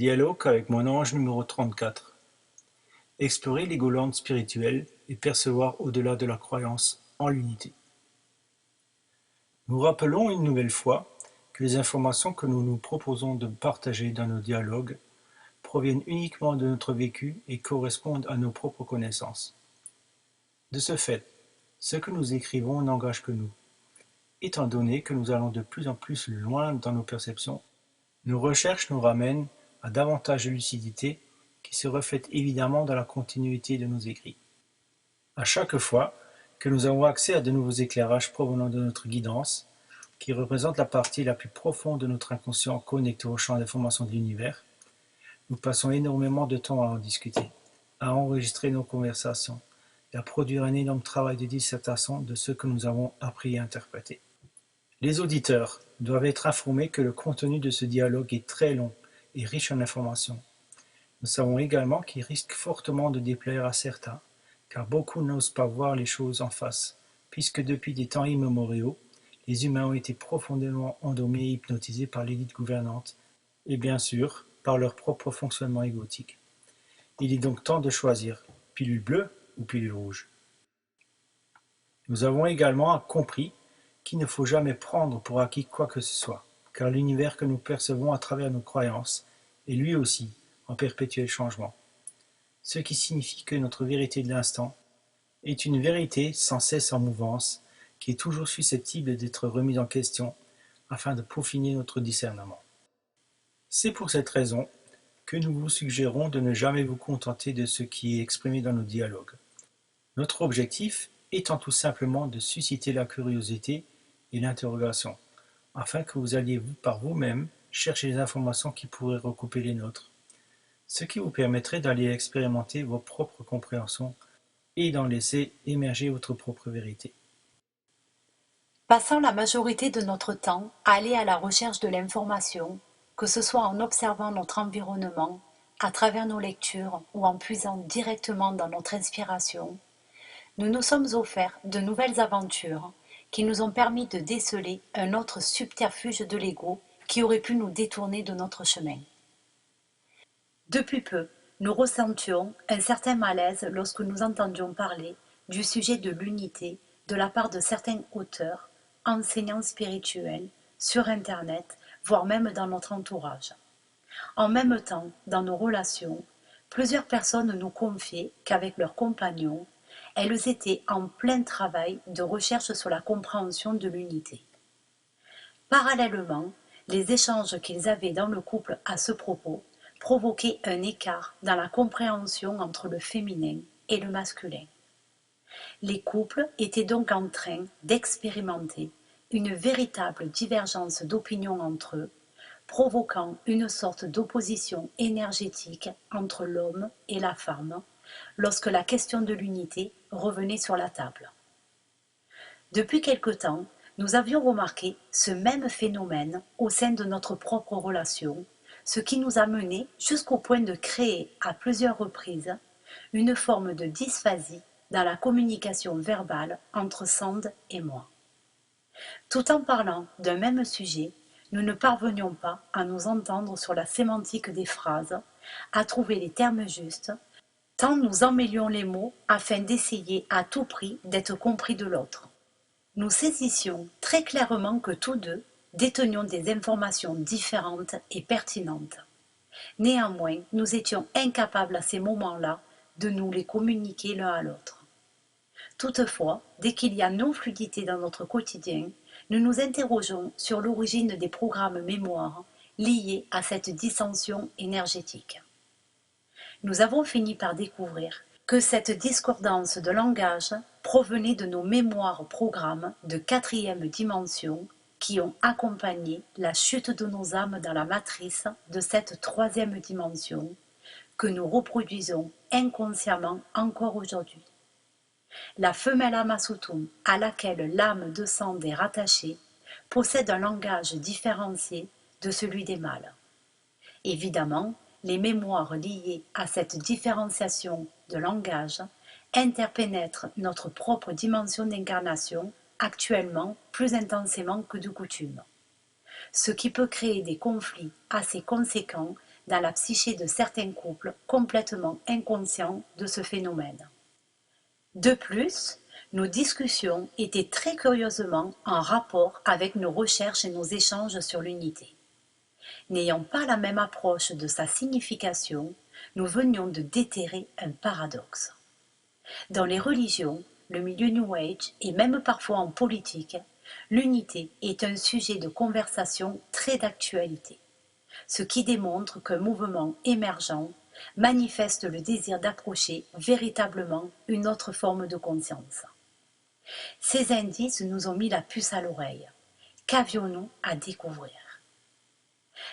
Dialogue avec mon ange numéro 34. Explorer les golandes spirituelles et percevoir au-delà de la croyance en l'unité. Nous rappelons une nouvelle fois que les informations que nous nous proposons de partager dans nos dialogues proviennent uniquement de notre vécu et correspondent à nos propres connaissances. De ce fait, ce que nous écrivons n'engage que nous. Étant donné que nous allons de plus en plus loin dans nos perceptions, nos recherches nous ramènent à davantage de lucidité qui se reflète évidemment dans la continuité de nos écrits. À chaque fois que nous avons accès à de nouveaux éclairages provenant de notre guidance, qui représente la partie la plus profonde de notre inconscient connecté au champ d'information de l'univers, nous passons énormément de temps à en discuter, à enregistrer nos conversations et à produire un énorme travail de dissertation de ce que nous avons appris et interprété. Les auditeurs doivent être informés que le contenu de ce dialogue est très long et riche en informations. Nous savons également qu'il risque fortement de déplaire à certains, car beaucoup n'osent pas voir les choses en face, puisque depuis des temps immémoriaux, les humains ont été profondément endormis et hypnotisés par l'élite gouvernante, et bien sûr, par leur propre fonctionnement égotique. Il est donc temps de choisir, pilule bleue ou pilule rouge. Nous avons également compris qu'il ne faut jamais prendre pour acquis quoi que ce soit, car l'univers que nous percevons à travers nos croyances est lui aussi en perpétuel changement. Ce qui signifie que notre vérité de l'instant est une vérité sans cesse en mouvance, qui est toujours susceptible d'être remise en question afin de peaufiner notre discernement. C'est pour cette raison que nous vous suggérons de ne jamais vous contenter de ce qui est exprimé dans nos dialogues. Notre objectif étant tout simplement de susciter la curiosité et l'interrogation, afin que vous alliez par vous-même chercher les informations qui pourraient recouper les nôtres, ce qui vous permettrait d'aller expérimenter vos propres compréhensions et d'en laisser émerger votre propre vérité. Passant la majorité de notre temps à aller à la recherche de l'information, que ce soit en observant notre environnement, à travers nos lectures ou en puisant directement dans notre inspiration, nous nous sommes offerts de nouvelles aventures qui nous ont permis de déceler un autre subterfuge de l'ego qui aurait pu nous détourner de notre chemin. Depuis peu, nous ressentions un certain malaise lorsque nous entendions parler du sujet de l'unité de la part de certains auteurs, enseignants spirituels, sur Internet, voire même dans notre entourage. En même temps, dans nos relations, plusieurs personnes nous confiaient qu'avec leurs compagnons, elles étaient en plein travail de recherche sur la compréhension de l'unité. Parallèlement, les échanges qu'ils avaient dans le couple à ce propos provoquaient un écart dans la compréhension entre le féminin et le masculin. Les couples étaient donc en train d'expérimenter une véritable divergence d'opinion entre eux, provoquant une sorte d'opposition énergétique entre l'homme et la femme lorsque la question de l'unité revenait sur la table. Depuis quelque temps, nous avions remarqué ce même phénomène au sein de notre propre relation, ce qui nous a menés jusqu'au point de créer à plusieurs reprises une forme de dysphasie dans la communication verbale entre Sand et moi. Tout en parlant d'un même sujet, nous ne parvenions pas à nous entendre sur la sémantique des phrases, à trouver les termes justes, tant nous emmêlions les mots afin d'essayer à tout prix d'être compris de l'autre. Nous saisissions très clairement que tous deux détenions des informations différentes et pertinentes. Néanmoins, nous étions incapables à ces moments-là de nous les communiquer l'un à l'autre. Toutefois, dès qu'il y a non-fluidité dans notre quotidien, nous nous interrogeons sur l'origine des programmes mémoire liés à cette dissension énergétique. Nous avons fini par découvrir que cette discordance de langage provenait de nos mémoires programmes de 4e dimension qui ont accompagné la chute de nos âmes dans la matrice de cette 3e dimension que nous reproduisons inconsciemment encore aujourd'hui. La femelle Amasutum, à laquelle l'âme de Sand est rattachée, possède un langage différencié de celui des mâles. Évidemment, les mémoires liées à cette différenciation de langage interpénètrent notre propre dimension d'incarnation actuellement plus intensément que de coutume, ce qui peut créer des conflits assez conséquents dans la psyché de certains couples complètement inconscients de ce phénomène. De plus, nos discussions étaient très curieusement en rapport avec nos recherches et nos échanges sur l'unité. N'ayant pas la même approche de sa signification, nous venions de déterrer un paradoxe. Dans les religions, le milieu New Age et même parfois en politique, l'unité est un sujet de conversation très d'actualité, ce qui démontre qu'un mouvement émergent manifeste le désir d'approcher véritablement une autre forme de conscience. Ces indices nous ont mis la puce à l'oreille. Qu'avions-nous à découvrir?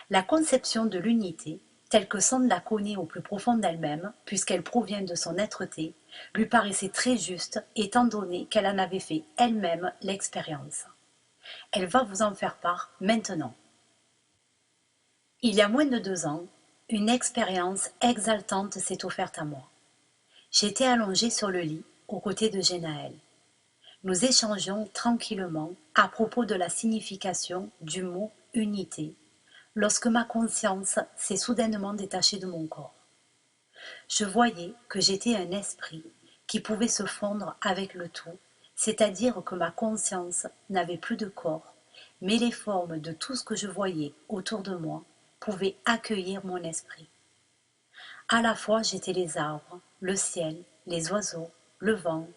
La conception de l'unité, telle que Sand la connaît au plus profond d'elle-même, puisqu'elle provient de son être-té, lui paraissait très juste, étant donné qu'elle en avait fait elle-même l'expérience. Elle va vous en faire part maintenant. Il y a moins de 2 ans, une expérience exaltante s'est offerte à moi. J'étais allongée sur le lit, aux côtés de Genaël. Nous échangions tranquillement à propos de la signification du mot « unité » lorsque ma conscience s'est soudainement détachée de mon corps. Je voyais que j'étais un esprit qui pouvait se fondre avec le tout, c'est-à-dire que ma conscience n'avait plus de corps, mais les formes de tout ce que je voyais autour de moi pouvaient accueillir mon esprit. À la fois j'étais les arbres, le ciel, les oiseaux, le vent.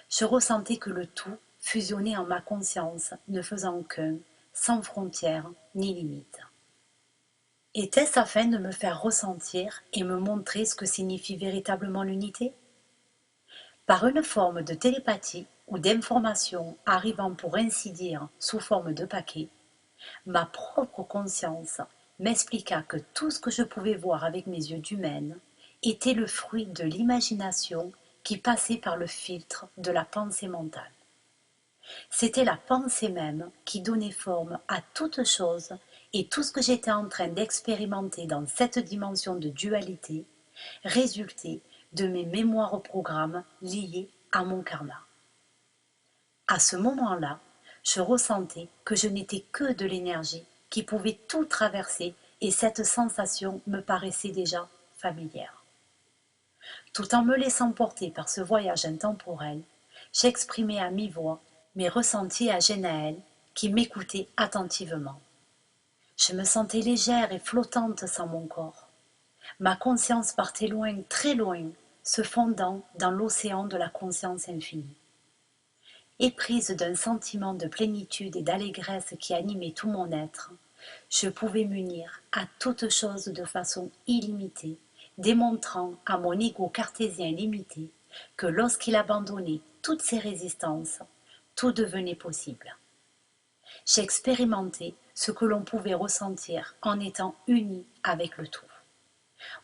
Je ressentais que le tout fusionnait en ma conscience, ne faisant qu'un, sans frontières ni limites. Était-ce afin de me faire ressentir et me montrer ce que signifie véritablement l'unité? Par une forme de télépathie ou d'information arrivant pour ainsi dire sous forme de paquet, ma propre conscience m'expliqua que tout ce que je pouvais voir avec mes yeux d'humaine était le fruit de l'imagination qui passait par le filtre de la pensée mentale. C'était la pensée même qui donnait forme à toute chose, et tout ce que j'étais en train d'expérimenter dans cette dimension de dualité résultait de mes mémoires programmes liés à mon karma. À ce moment-là, je ressentais que je n'étais que de l'énergie qui pouvait tout traverser, et cette sensation me paraissait déjà familière. Tout en me laissant porter par ce voyage intemporel, j'exprimais à mi-voix mes ressentis à Genaël, qui m'écoutait attentivement. Je me sentais légère et flottante sans mon corps. Ma conscience partait loin, très loin, se fondant dans l'océan de la conscience infinie. Éprise d'un sentiment de plénitude et d'allégresse qui animait tout mon être, je pouvais m'unir à toute chose de façon illimitée, démontrant à mon ego cartésien limité que lorsqu'il abandonnait toutes ses résistances, tout devenait possible. J'expérimentais ce que l'on pouvait ressentir en étant uni avec le tout.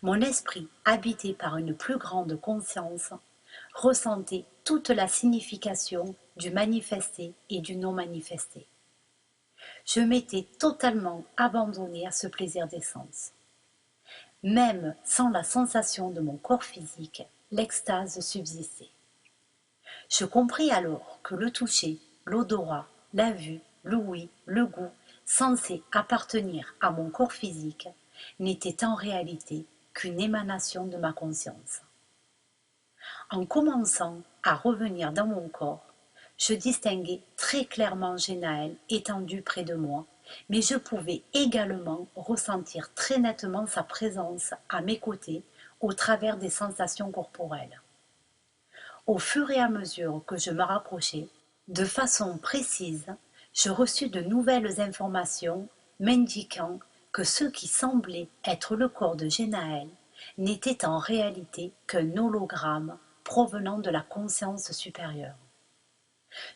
Mon esprit, habité par une plus grande conscience, ressentait toute la signification du manifesté et du non manifesté. Je m'étais totalement abandonnée à ce plaisir des sens. Même sans la sensation de mon corps physique, l'extase subsistait. Je compris alors que le toucher, l'odorat, la vue, l'ouïe, le goût, censés appartenir à mon corps physique, n'étaient en réalité qu'une émanation de ma conscience. En commençant à revenir dans mon corps, je distinguais très clairement Genaël étendu près de moi, mais je pouvais également ressentir très nettement sa présence à mes côtés au travers des sensations corporelles. Au fur et à mesure que je me rapprochais, de façon précise, je reçus de nouvelles informations m'indiquant que ce qui semblait être le corps de Genaël n'était en réalité qu'un hologramme provenant de la conscience supérieure.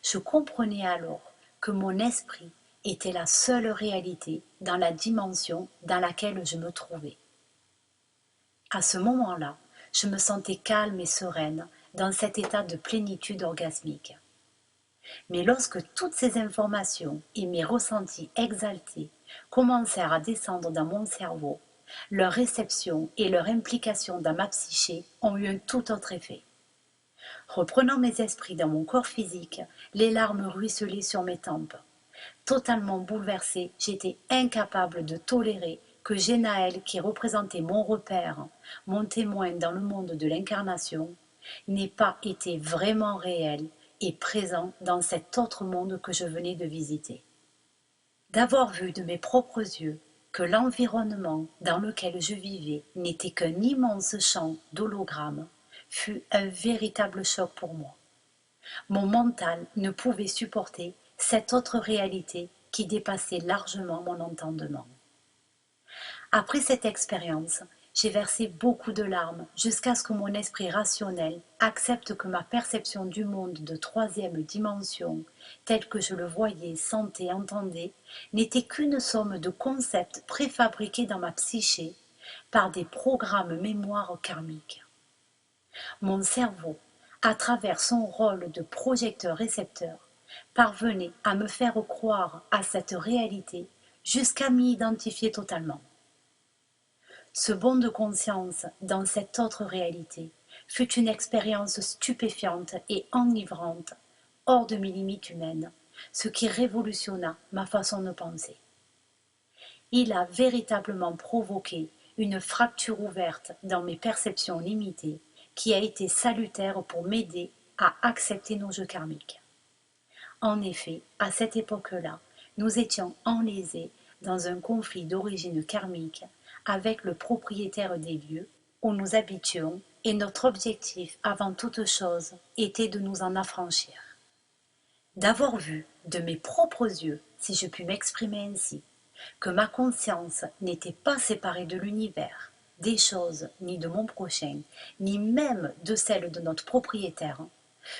Je comprenais alors que mon esprit était la seule réalité dans la dimension dans laquelle je me trouvais. À ce moment-là, je me sentais calme et sereine dans cet état de plénitude orgasmique. Mais lorsque toutes ces informations et mes ressentis exaltés commencèrent à descendre dans mon cerveau, leur réception et leur implication dans ma psyché ont eu un tout autre effet. Reprenant mes esprits dans mon corps physique, les larmes ruisselaient sur mes tempes. Totalement bouleversée, j'étais incapable de tolérer que Génaël, qui représentait mon repère, mon témoin dans le monde de l'incarnation, n'ait pas été vraiment réel et présent dans cet autre monde que je venais de visiter. D'avoir vu de mes propres yeux que l'environnement dans lequel je vivais n'était qu'un immense champ d'hologrammes fut un véritable choc pour moi. Mon mental ne pouvait supporter cette autre réalité qui dépassait largement mon entendement. Après cette expérience, j'ai versé beaucoup de larmes jusqu'à ce que mon esprit rationnel accepte que ma perception du monde de troisième dimension, tel que je le voyais, sentais, entendais, n'était qu'une somme de concepts préfabriqués dans ma psyché par des programmes mémoire karmiques. Mon cerveau, à travers son rôle de projecteur-récepteur, parvenait à me faire croire à cette réalité jusqu'à m'y identifier totalement. Ce bond de conscience dans cette autre réalité fut une expérience stupéfiante et enivrante, hors de mes limites humaines, ce qui révolutionna ma façon de penser. Il a véritablement provoqué une fracture ouverte dans mes perceptions limitées qui a été salutaire pour m'aider à accepter nos jeux karmiques. En effet, à cette époque-là, nous étions enlésés dans un conflit d'origine karmique avec le propriétaire des lieux où nous habitions et notre objectif avant toute chose était de nous en affranchir. D'avoir vu de mes propres yeux, si je puis m'exprimer ainsi, que ma conscience n'était pas séparée de l'univers, des choses, ni de mon prochain, ni même de celle de notre propriétaire,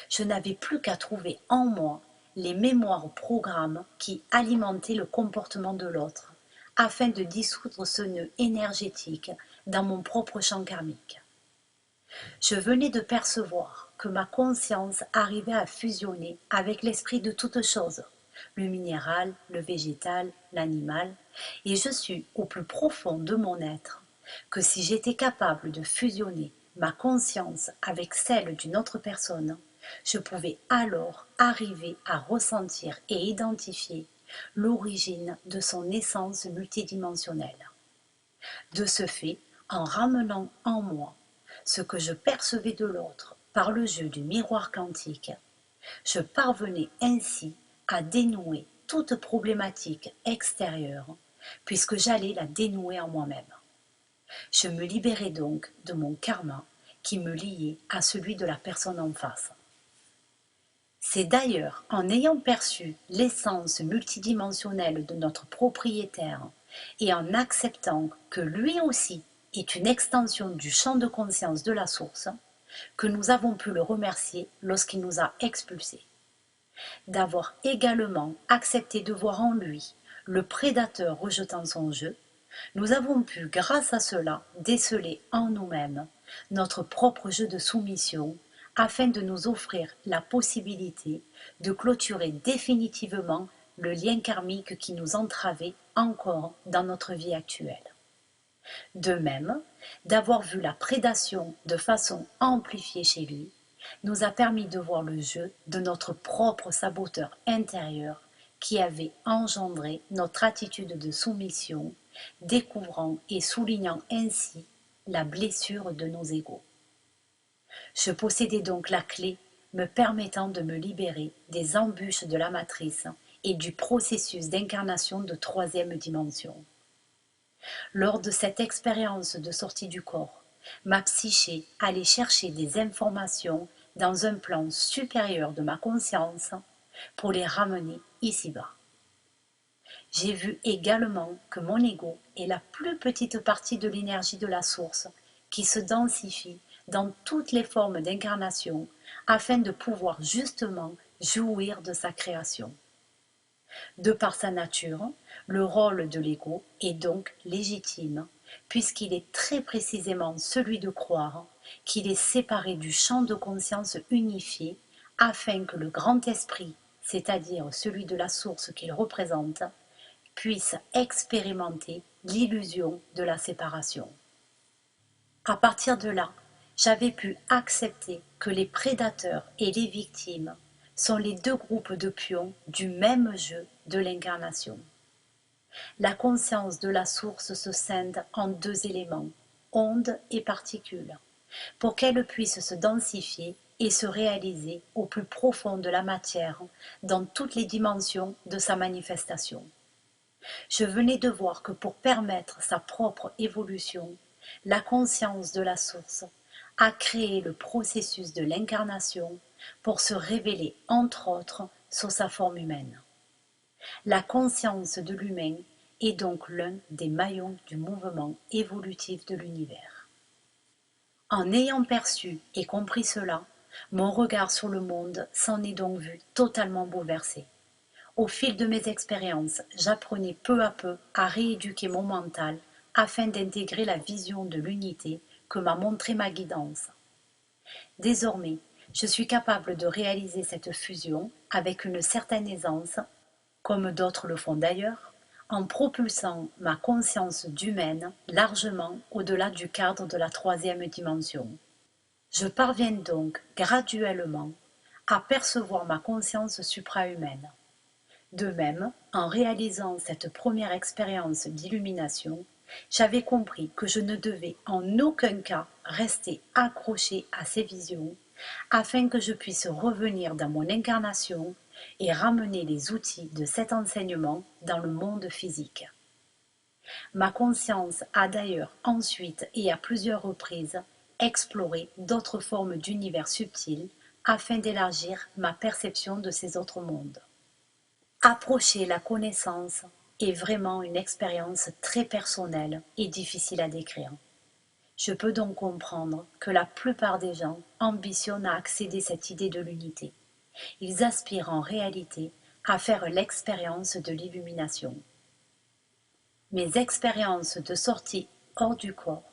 je n'avais plus qu'à trouver en moi les mémoires programmes qui alimentaient le comportement de l'autre, afin de dissoudre ce nœud énergétique dans mon propre champ karmique. Je venais de percevoir que ma conscience arrivait à fusionner avec l'esprit de toutes choses, le minéral, le végétal, l'animal, et je suis au plus profond de mon être que si j'étais capable de fusionner ma conscience avec celle d'une autre personne, je pouvais alors arriver à ressentir et identifier l'origine de son essence multidimensionnelle. De ce fait, en ramenant en moi ce que je percevais de l'autre par le jeu du miroir quantique, je parvenais ainsi à dénouer toute problématique extérieure, puisque j'allais la dénouer en moi-même. Je me libérais donc de mon karma qui me liait à celui de la personne en face. C'est d'ailleurs en ayant perçu l'essence multidimensionnelle de notre propriétaire et en acceptant que lui aussi est une extension du champ de conscience de la source que nous avons pu le remercier lorsqu'il nous a expulsés. D'avoir également accepté de voir en lui le prédateur rejetant son jeu, nous avons pu, grâce à cela, déceler en nous-mêmes notre propre jeu de soumission afin de nous offrir la possibilité de clôturer définitivement le lien karmique qui nous entravait encore dans notre vie actuelle. De même, d'avoir vu la prédation de façon amplifiée chez lui, nous a permis de voir le jeu de notre propre saboteur intérieur qui avait engendré notre attitude de soumission, découvrant et soulignant ainsi la blessure de nos égos. Je possédais donc la clé me permettant de me libérer des embûches de la matrice et du processus d'incarnation de troisième dimension. Lors de cette expérience de sortie du corps, ma psyché allait chercher des informations dans un plan supérieur de ma conscience pour les ramener ici-bas. J'ai vu également que mon ego est la plus petite partie de l'énergie de la source qui se densifie dans toutes les formes d'incarnation afin de pouvoir justement jouir de sa création. De par sa nature, le rôle de l'ego est donc légitime, puisqu'il est très précisément celui de croire qu'il est séparé du champ de conscience unifié afin que le grand esprit, c'est-à-dire celui de la source qu'il représente, puisse expérimenter l'illusion de la séparation. À partir de là, j'avais pu accepter que les prédateurs et les victimes sont les deux groupes de pions du même jeu de l'incarnation. La conscience de la source se scinde en deux éléments, ondes et particules, pour qu'elle puisse se densifier et se réaliser au plus profond de la matière dans toutes les dimensions de sa manifestation. Je venais de voir que pour permettre sa propre évolution, la conscience de la source a créé le processus de l'incarnation pour se révéler entre autres sous sa forme humaine. La conscience de l'humain est donc l'un des maillons du mouvement évolutif de l'univers. En ayant perçu et compris cela, mon regard sur le monde s'en est donc vu totalement bouleversé. Au fil de mes expériences, j'apprenais peu à peu à rééduquer mon mental afin d'intégrer la vision de l'unité que m'a montré ma guidance. Désormais, je suis capable de réaliser cette fusion avec une certaine aisance, comme d'autres le font d'ailleurs, en propulsant ma conscience d'humaine largement au-delà du cadre de la troisième dimension. Je parviens donc graduellement à percevoir ma conscience suprahumaine. De même, en réalisant cette première expérience d'illumination, j'avais compris que je ne devais en aucun cas rester accroché à ces visions afin que je puisse revenir dans mon incarnation et ramener les outils de cet enseignement dans le monde physique. Ma conscience a d'ailleurs ensuite et à plusieurs reprises exploré d'autres formes d'univers subtils afin d'élargir ma perception de ces autres mondes. Approcher la connaissance est vraiment une expérience très personnelle et difficile à décrire. Je peux donc comprendre que la plupart des gens ambitionnent à accéder à cette idée de l'unité. Ils aspirent en réalité à faire l'expérience de l'illumination. Mes expériences de sortie hors du corps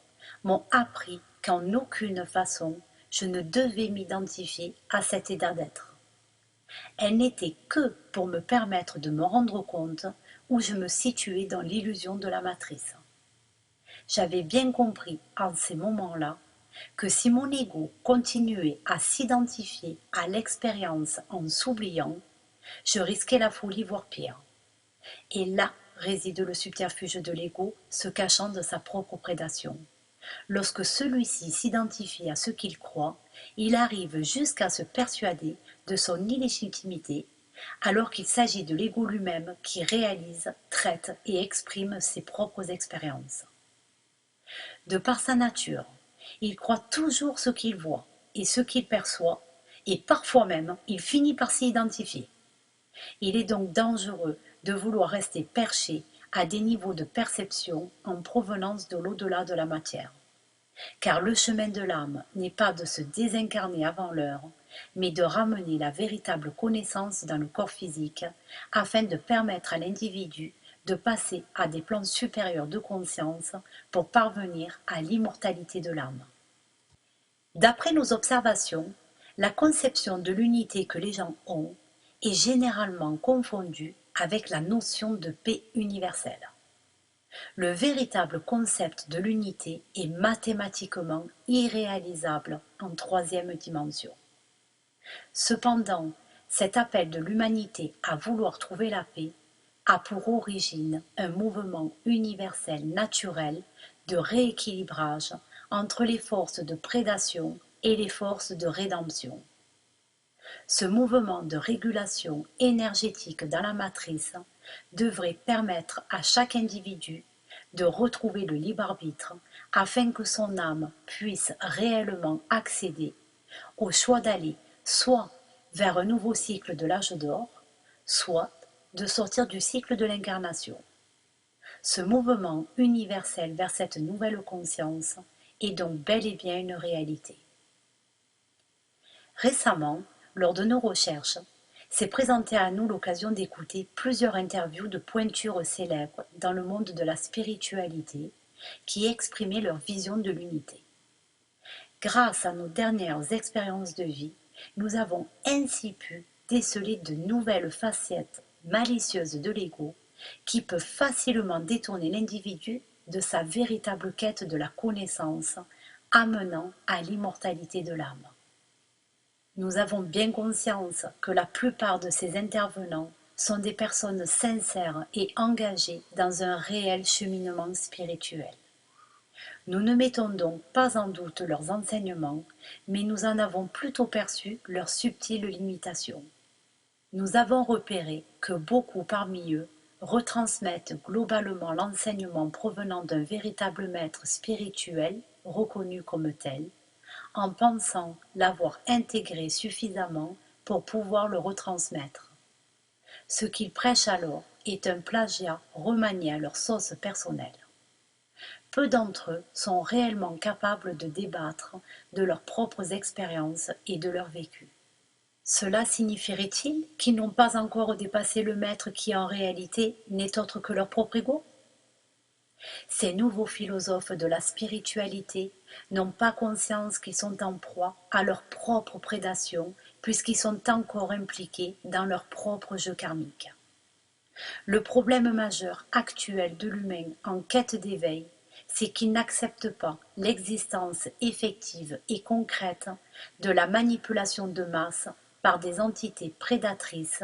m'ont appris qu'en aucune façon je ne devais m'identifier à cet état d'être. Elle n'était que pour me permettre de me rendre compte où je me situais dans l'illusion de la matrice. J'avais bien compris en ces moments-là que si mon ego continuait à s'identifier à l'expérience en s'oubliant, je risquais la folie, voire pire. Et là réside le subterfuge de l'ego se cachant de sa propre prédation. Lorsque celui-ci s'identifie à ce qu'il croit, il arrive jusqu'à se persuader de son illégitimité, alors qu'il s'agit de l'ego lui-même qui réalise, traite et exprime ses propres expériences. De par sa nature, il croit toujours ce qu'il voit et ce qu'il perçoit, et parfois même il finit par s'y identifier. Il est donc dangereux de vouloir rester perché à des niveaux de perception en provenance de l'au-delà de la matière. Car le chemin de l'âme n'est pas de se désincarner avant l'heure, mais de ramener la véritable connaissance dans le corps physique afin de permettre à l'individu de passer à des plans supérieurs de conscience pour parvenir à l'immortalité de l'âme. D'après nos observations, la conception de l'unité que les gens ont est généralement confondue avec la notion de paix universelle. Le véritable concept de l'unité est mathématiquement irréalisable en troisième dimension. Cependant, cet appel de l'humanité à vouloir trouver la paix a pour origine un mouvement universel naturel de rééquilibrage entre les forces de prédation et les forces de rédemption. Ce mouvement de régulation énergétique dans la matrice devrait permettre à chaque individu de retrouver le libre arbitre afin que son âme puisse réellement accéder au choix d'aller soit vers un nouveau cycle de l'âge d'or, soit de sortir du cycle de l'incarnation. Ce mouvement universel vers cette nouvelle conscience est donc bel et bien une réalité. Récemment, lors de nos recherches, s'est présentée à nous l'occasion d'écouter plusieurs interviews de pointures célèbres dans le monde de la spiritualité qui exprimaient leur vision de l'unité. Grâce à nos dernières expériences de vie, nous avons ainsi pu déceler de nouvelles facettes malicieuses de l'ego qui peuvent facilement détourner l'individu de sa véritable quête de la connaissance, amenant à l'immortalité de l'âme. Nous avons bien conscience que la plupart de ces intervenants sont des personnes sincères et engagées dans un réel cheminement spirituel. Nous ne mettons donc pas en doute leurs enseignements, mais nous en avons plutôt perçu leurs subtiles limitations. Nous avons repéré que beaucoup parmi eux retransmettent globalement l'enseignement provenant d'un véritable maître spirituel reconnu comme tel, en pensant l'avoir intégré suffisamment pour pouvoir le retransmettre. Ce qu'ils prêchent alors est un plagiat remanié à leur sauce personnelle. Peu d'entre eux sont réellement capables de débattre de leurs propres expériences et de leur vécu. Cela signifierait-il qu'ils n'ont pas encore dépassé le maître qui en réalité n'est autre que leur propre ego? Ces nouveaux philosophes de la spiritualité n'ont pas conscience qu'ils sont en proie à leur propre prédation puisqu'ils sont encore impliqués dans leur propre jeu karmique. Le problème majeur actuel de l'humain en quête d'éveil, c'est qu'il n'accepte pas l'existence effective et concrète de la manipulation de masse par des entités prédatrices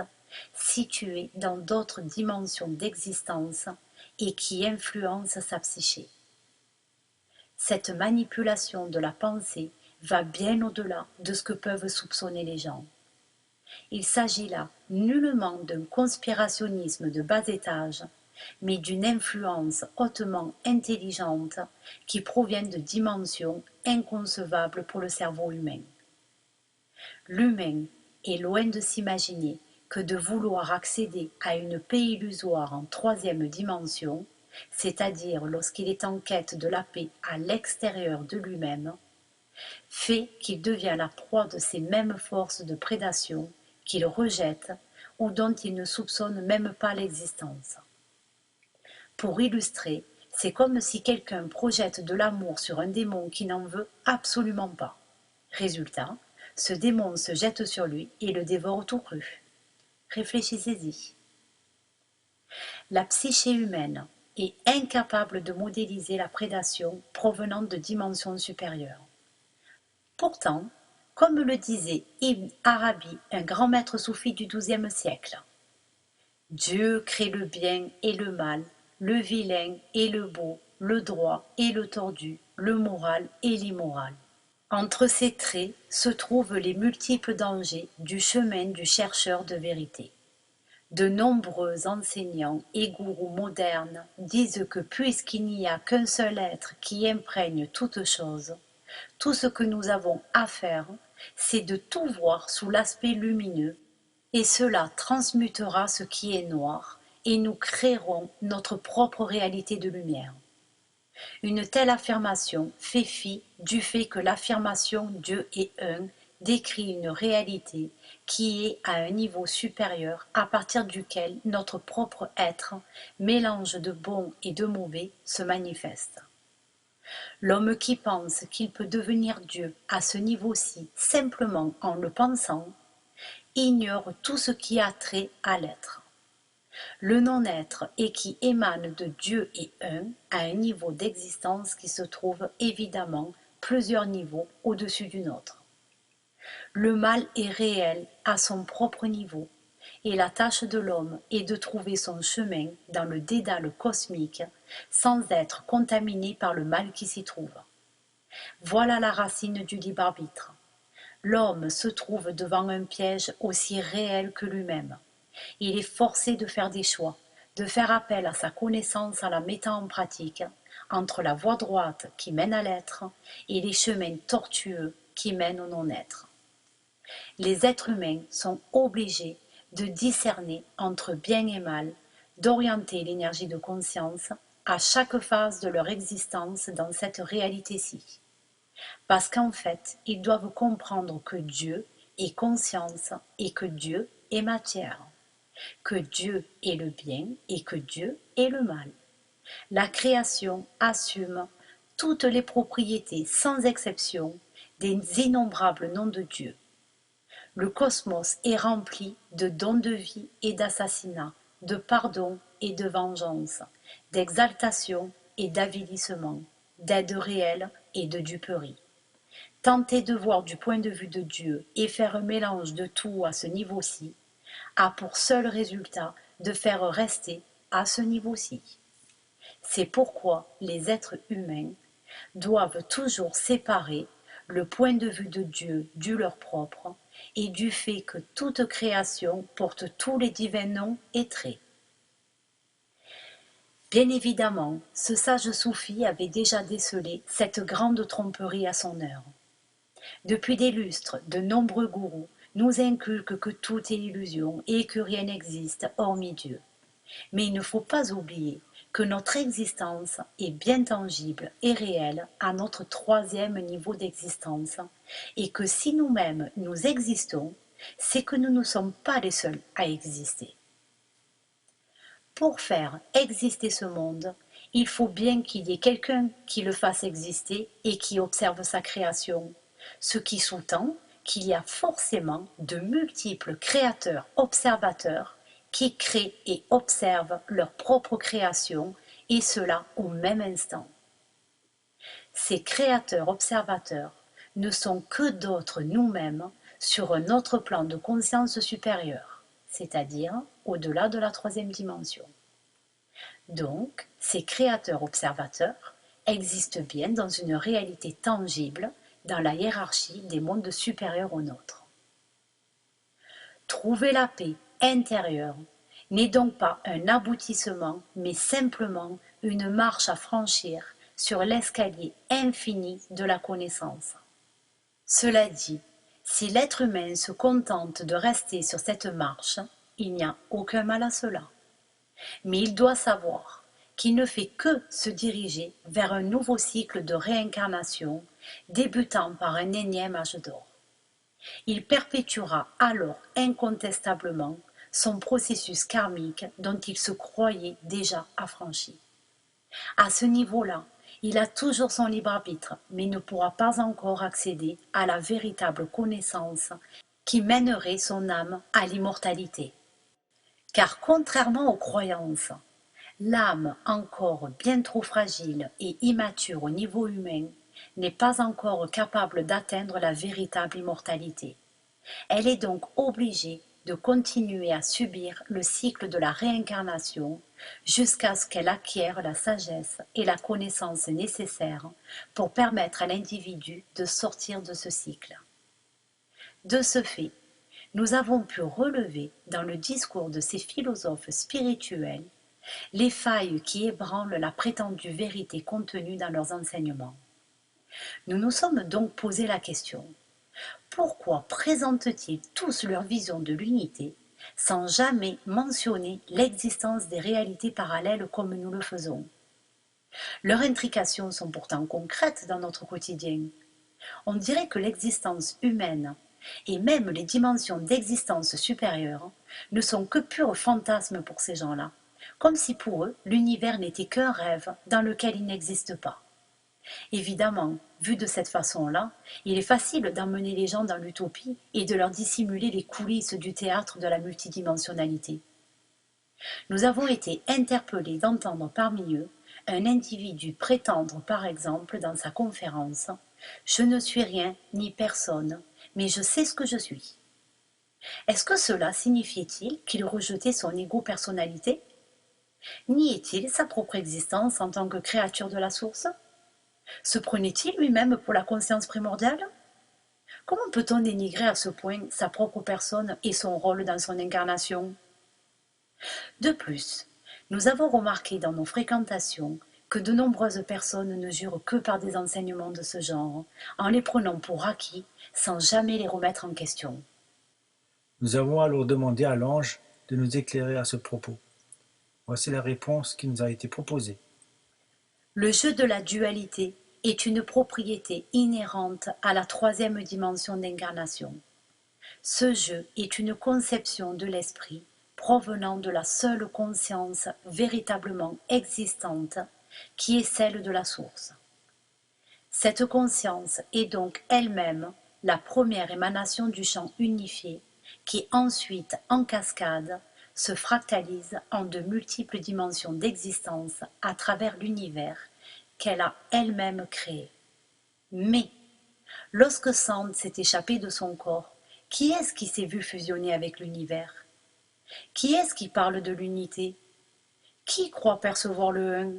situées dans d'autres dimensions d'existence et qui influencent sa psyché. Cette manipulation de la pensée va bien au-delà de ce que peuvent soupçonner les gens. Il s'agit là nullement d'un conspirationnisme de bas étage, mais d'une influence hautement intelligente qui provient de dimensions inconcevables pour le cerveau humain. L'humain est loin de s'imaginer que de vouloir accéder à une paix illusoire en troisième dimension, c'est-à-dire lorsqu'il est en quête de la paix à l'extérieur de lui-même, fait qu'il devient la proie de ces mêmes forces de prédation qu'il rejette ou dont il ne soupçonne même pas l'existence. Pour illustrer, c'est comme si quelqu'un projette de l'amour sur un démon qui n'en veut absolument pas. Résultat, ce démon se jette sur lui et le dévore tout cru. Réfléchissez-y. La psyché humaine est incapable de modéliser la prédation provenant de dimensions supérieures. Pourtant, comme le disait Ibn Arabi, un grand maître soufi du XIIe siècle, Dieu crée le bien et le mal, le vilain et le beau, le droit et le tordu, le moral et l'immoral. Entre ces traits se trouvent les multiples dangers du chemin du chercheur de vérité. De nombreux enseignants et gourous modernes disent que puisqu'il n'y a qu'un seul être qui imprègne toute chose, tout ce que nous avons à faire, c'est de tout voir sous l'aspect lumineux, et cela transmutera ce qui est noir, et nous créerons notre propre réalité de lumière. Une telle affirmation fait fi du fait que l'affirmation Dieu est un décrit une réalité qui est à un niveau supérieur à partir duquel notre propre être, mélange de bon et de mauvais, se manifeste. L'homme qui pense qu'il peut devenir Dieu à ce niveau-ci simplement en le pensant, ignore tout ce qui a trait à l'être. Le non-être et qui émane de Dieu est un, à un niveau d'existence qui se trouve évidemment plusieurs niveaux au-dessus du nôtre. Le mal est réel à son propre niveau, et la tâche de l'homme est de trouver son chemin dans le dédale cosmique sans être contaminé par le mal qui s'y trouve. Voilà la racine du libre arbitre. L'homme se trouve devant un piège aussi réel que lui-même. Il est forcé de faire des choix, de faire appel à sa connaissance en la mettant en pratique, entre la voie droite qui mène à l'être et les chemins tortueux qui mènent au non-être. Les êtres humains sont obligés de discerner entre bien et mal, d'orienter l'énergie de conscience à chaque phase de leur existence dans cette réalité-ci. Parce qu'en fait, ils doivent comprendre que Dieu est conscience et que Dieu est matière, que Dieu est le bien et que Dieu est le mal. La création assume toutes les propriétés sans exception des innombrables noms de Dieu. Le cosmos est rempli de dons de vie et d'assassinat, de pardon et de vengeance, d'exaltation et d'avilissement, d'aide réelle et de duperie. Tenter de voir du point de vue de Dieu et faire un mélange de tout à ce niveau-ci, a pour seul résultat de faire rester à ce niveau-ci. C'est pourquoi les êtres humains doivent toujours séparer le point de vue de Dieu du leur propre et du fait que toute création porte tous les divins noms et traits. Bien évidemment, ce sage soufi avait déjà décelé cette grande tromperie à son heure. Depuis des lustres, de nombreux gourous nous inculquent que tout est illusion et que rien n'existe hormis Dieu. Mais il ne faut pas oublier que notre existence est bien tangible et réelle à notre troisième niveau d'existence et que si nous-mêmes nous existons, c'est que nous ne sommes pas les seuls à exister. Pour faire exister ce monde, il faut bien qu'il y ait quelqu'un qui le fasse exister et qui observe sa création, ce qui sous-tend qu'il y a forcément de multiples créateurs observateurs qui créent et observent leur propre création, et cela au même instant. Ces créateurs observateurs ne sont que d'autres nous-mêmes sur un autre plan de conscience supérieure, c'est-à-dire au-delà de la troisième dimension. Donc, ces créateurs observateurs existent bien dans une réalité tangible dans la hiérarchie des mondes supérieurs au nôtre. Trouver la paix intérieure n'est donc pas un aboutissement, mais simplement une marche à franchir sur l'escalier infini de la connaissance. Cela dit, si l'être humain se contente de rester sur cette marche, il n'y a aucun mal à cela. Mais il doit savoir qu'il ne fait que se diriger vers un nouveau cycle de réincarnation, débutant par un énième âge d'or. Il perpétuera alors incontestablement son processus karmique dont il se croyait déjà affranchi. À ce niveau-là, il a toujours son libre arbitre, mais ne pourra pas encore accéder à la véritable connaissance qui mènerait son âme à l'immortalité. Car contrairement aux croyances, l'âme encore bien trop fragile et immature au niveau humain n'est pas encore capable d'atteindre la véritable immortalité. Elle est donc obligée de continuer à subir le cycle de la réincarnation jusqu'à ce qu'elle acquiert la sagesse et la connaissance nécessaires pour permettre à l'individu de sortir de ce cycle. De ce fait, nous avons pu relever dans le discours de ces philosophes spirituels les failles qui ébranlent la prétendue vérité contenue dans leurs enseignements. Nous nous sommes donc posé la question: pourquoi présentent-ils tous leur vision de l'unité sans jamais mentionner l'existence des réalités parallèles comme nous le faisons? Leurs intrications sont pourtant concrètes dans notre quotidien. On dirait que l'existence humaine et même les dimensions d'existence supérieure ne sont que purs fantasmes pour ces gens-là, comme si pour eux l'univers n'était qu'un rêve dans lequel il n'existe pas. Évidemment, vu de cette façon-là, il est facile d'emmener les gens dans l'utopie et de leur dissimuler les coulisses du théâtre de la multidimensionnalité. Nous avons été interpellés d'entendre parmi eux un individu prétendre par exemple dans sa conférence: « Je ne suis rien ni personne, mais je sais ce que je suis ». Est-ce que cela signifiait-il qu'il rejetait son égo-personnalité? Niait-il sa propre existence en tant que créature de la source? Se prenait-il lui-même pour la conscience primordiale? Comment peut-on dénigrer à ce point sa propre personne et son rôle dans son incarnation? De plus, nous avons remarqué dans nos fréquentations que de nombreuses personnes ne jurent que par des enseignements de ce genre, en les prenant pour acquis sans jamais les remettre en question. Nous avons alors demandé à l'ange de nous éclairer à ce propos. Voici la réponse qui nous a été proposée. Le jeu de la dualité est une propriété inhérente à la troisième dimension d'incarnation. Ce jeu est une conception de l'esprit provenant de la seule conscience véritablement existante qui est celle de la source. Cette conscience est donc elle-même la première émanation du champ unifié qui ensuite, en cascade, se fractalise en de multiples dimensions d'existence à travers l'univers qu'elle a elle-même créé. Mais, lorsque Sand s'est échappé de son corps, qui est-ce qui s'est vu fusionner avec l'univers? Qui est-ce qui parle de l'unité? Qui croit percevoir le un?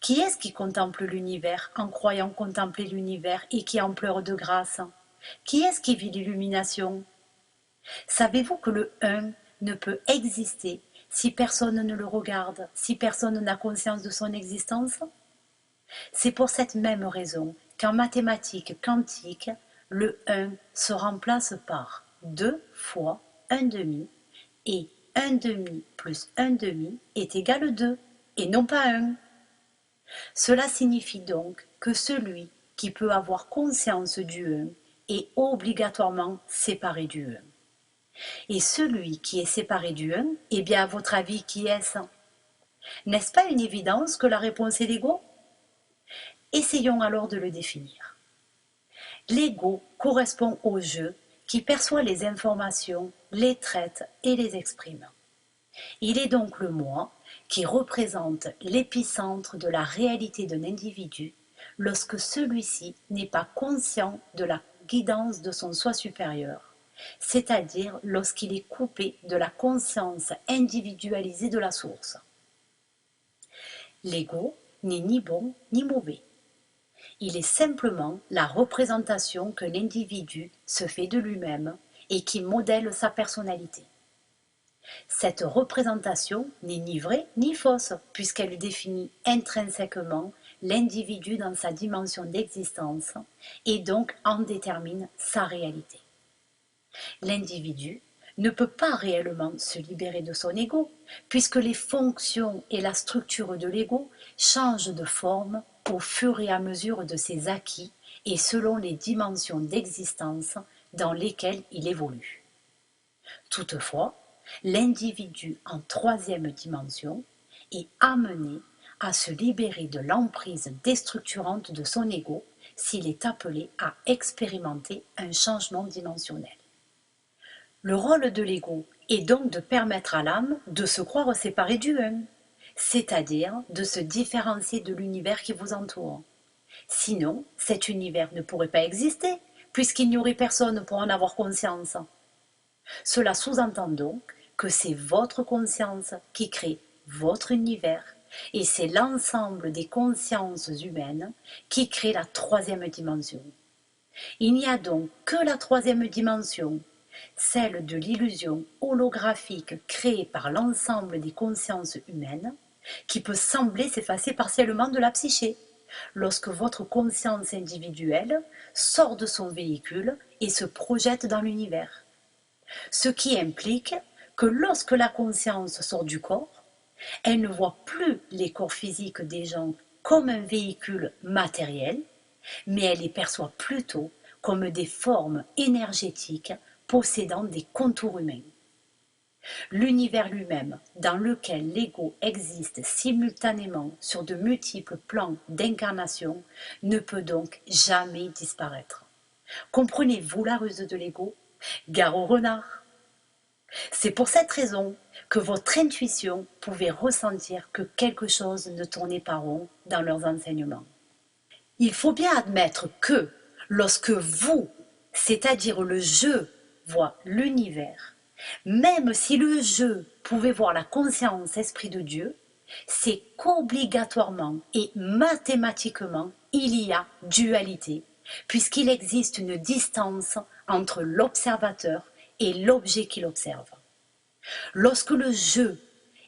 Qui est-ce qui contemple l'univers en croyant contempler l'univers et qui en pleure de grâce? Qui est-ce qui vit l'illumination? Savez-vous que le un ne peut exister si personne ne le regarde, si personne n'a conscience de son existence? C'est pour cette même raison qu'en mathématiques quantiques, le un se remplace par 2 fois 1 demi et 1 demi plus 1 demi est égal à 2 et non pas 1. Cela signifie donc que celui qui peut avoir conscience du un est obligatoirement séparé du un. Et celui qui est séparé du un, eh bien à votre avis, qui est-ce? N'est-ce pas une évidence que la réponse est l'ego? Essayons alors de le définir. L'ego correspond au je qui perçoit les informations, les traite et les exprime. Il est donc le moi qui représente l'épicentre de la réalité d'un individu lorsque celui-ci n'est pas conscient de la guidance de son soi supérieur, c'est-à-dire lorsqu'il est coupé de la conscience individualisée de la source. L'ego n'est ni bon ni mauvais. Il est simplement la représentation qu'un individu se fait de lui-même et qui modèle sa personnalité. Cette représentation n'est ni vraie ni fausse, puisqu'elle définit intrinsèquement l'individu dans sa dimension d'existence et donc en détermine sa réalité. L'individu ne peut pas réellement se libérer de son ego, puisque les fonctions et la structure de l'ego changent de forme au fur et à mesure de ses acquis et selon les dimensions d'existence dans lesquelles il évolue. Toutefois, l'individu en troisième dimension est amené à se libérer de l'emprise déstructurante de son ego s'il est appelé à expérimenter un changement dimensionnel. Le rôle de l'ego est donc de permettre à l'âme de se croire séparée du un, c'est-à-dire de se différencier de l'univers qui vous entoure. Sinon, cet univers ne pourrait pas exister, puisqu'il n'y aurait personne pour en avoir conscience. Cela sous-entend donc que c'est votre conscience qui crée votre univers, et c'est l'ensemble des consciences humaines qui crée la troisième dimension. Il n'y a donc que la troisième dimension, celle de l'illusion holographique créée par l'ensemble des consciences humaines, qui peut sembler s'effacer partiellement de la psyché, lorsque votre conscience individuelle sort de son véhicule et se projette dans l'univers. Ce qui implique que lorsque la conscience sort du corps, elle ne voit plus les corps physiques des gens comme un véhicule matériel, mais elle les perçoit plutôt comme des formes énergétiques possédant des contours humains. L'univers lui-même, dans lequel l'ego existe simultanément sur de multiples plans d'incarnation, ne peut donc jamais disparaître. Comprenez-vous la ruse de l'ego? Gare au renard! C'est pour cette raison que votre intuition pouvait ressentir que quelque chose ne tournait pas rond dans leurs enseignements. Il faut bien admettre que lorsque vous, c'est-à-dire le je, voit l'univers, même si le je pouvait voir la conscience esprit de Dieu, c'est qu'obligatoirement et mathématiquement il y a dualité, puisqu'il existe une distance entre l'observateur et l'objet qu'il observe. Lorsque le je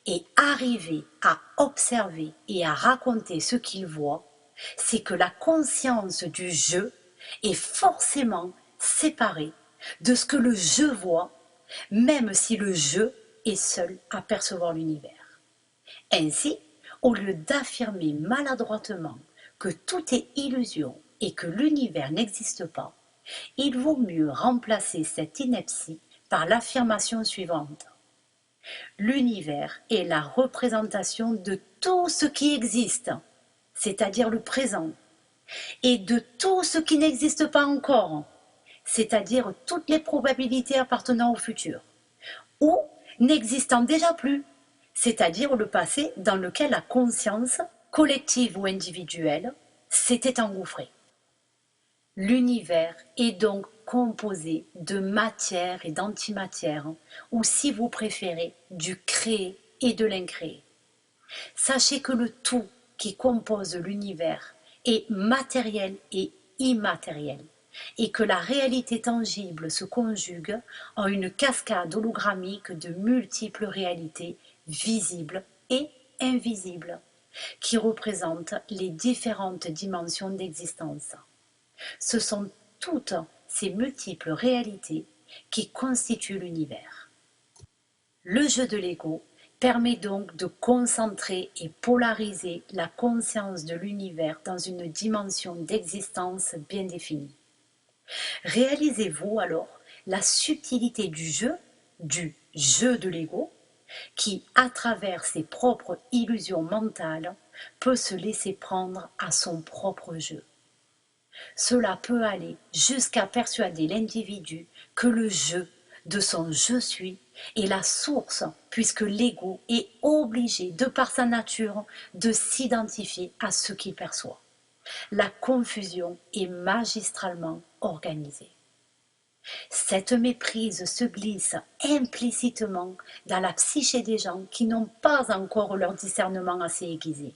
est arrivé à observer et à raconter ce qu'il voit, c'est que la conscience du je est forcément séparée de ce que le je voit, même si le je est seul à percevoir l'univers. Ainsi, au lieu d'affirmer maladroitement que tout est illusion et que l'univers n'existe pas, il vaut mieux remplacer cette ineptie par l'affirmation suivante. L'univers est la représentation de tout ce qui existe, c'est-à-dire le présent, et de tout ce qui n'existe pas encore, c'est-à-dire toutes les probabilités appartenant au futur, ou n'existant déjà plus, c'est-à-dire le passé dans lequel la conscience, collective ou individuelle, s'était engouffrée. L'univers est donc composé de matière et d'antimatière, ou si vous préférez, du créé et de l'incréé. Sachez que le tout qui compose l'univers est matériel et immatériel, et que la réalité tangible se conjugue en une cascade hologrammique de multiples réalités visibles et invisibles, qui représentent les différentes dimensions d'existence. Ce sont toutes ces multiples réalités qui constituent l'univers. Le jeu de l'ego permet donc de concentrer et polariser la conscience de l'univers dans une dimension d'existence bien définie. Réalisez-vous alors la subtilité du jeu de l'ego, qui, à travers ses propres illusions mentales, peut se laisser prendre à son propre jeu. Cela peut aller jusqu'à persuader l'individu que le je de son je suis est la source, puisque l'ego est obligé, de par sa nature, de s'identifier à ce qu'il perçoit. La confusion est magistralement organisée. Cette méprise se glisse implicitement dans la psyché des gens qui n'ont pas encore leur discernement assez aiguisé.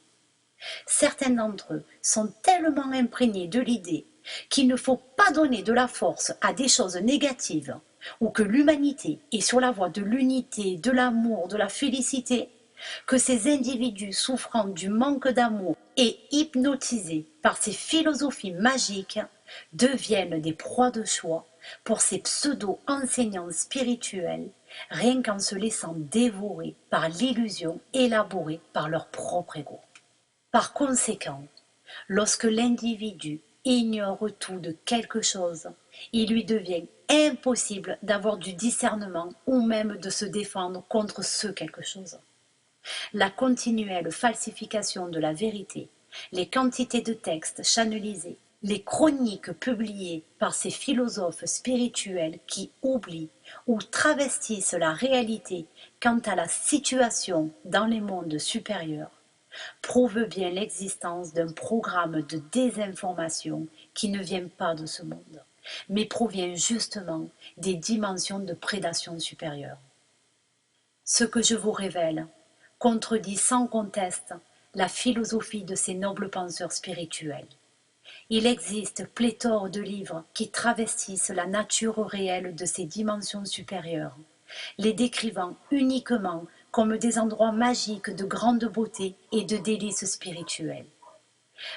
Certains d'entre eux sont tellement imprégnés de l'idée qu'il ne faut pas donner de la force à des choses négatives, ou que l'humanité est sur la voie de l'unité, de l'amour, de la félicité, que ces individus souffrant du manque d'amour et hypnotisés par ces philosophies magiques deviennent des proies de choix pour ces pseudo-enseignants spirituels, rien qu'en se laissant dévorer par l'illusion élaborée par leur propre ego. Par conséquent, lorsque l'individu ignore tout de quelque chose, il lui devient impossible d'avoir du discernement ou même de se défendre contre ce quelque chose. La continuelle falsification de la vérité, les quantités de textes channelisés, les chroniques publiées par ces philosophes spirituels qui oublient ou travestissent la réalité quant à la situation dans les mondes supérieurs, prouve bien l'existence d'un programme de désinformation qui ne vient pas de ce monde, mais provient justement des dimensions de prédation supérieure. Ce que je vous révèle contredit sans conteste la philosophie de ces nobles penseurs spirituels. Il existe pléthore de livres qui travestissent la nature réelle de ces dimensions supérieures, les décrivant uniquement comme des endroits magiques de grande beauté et de délices spirituelles.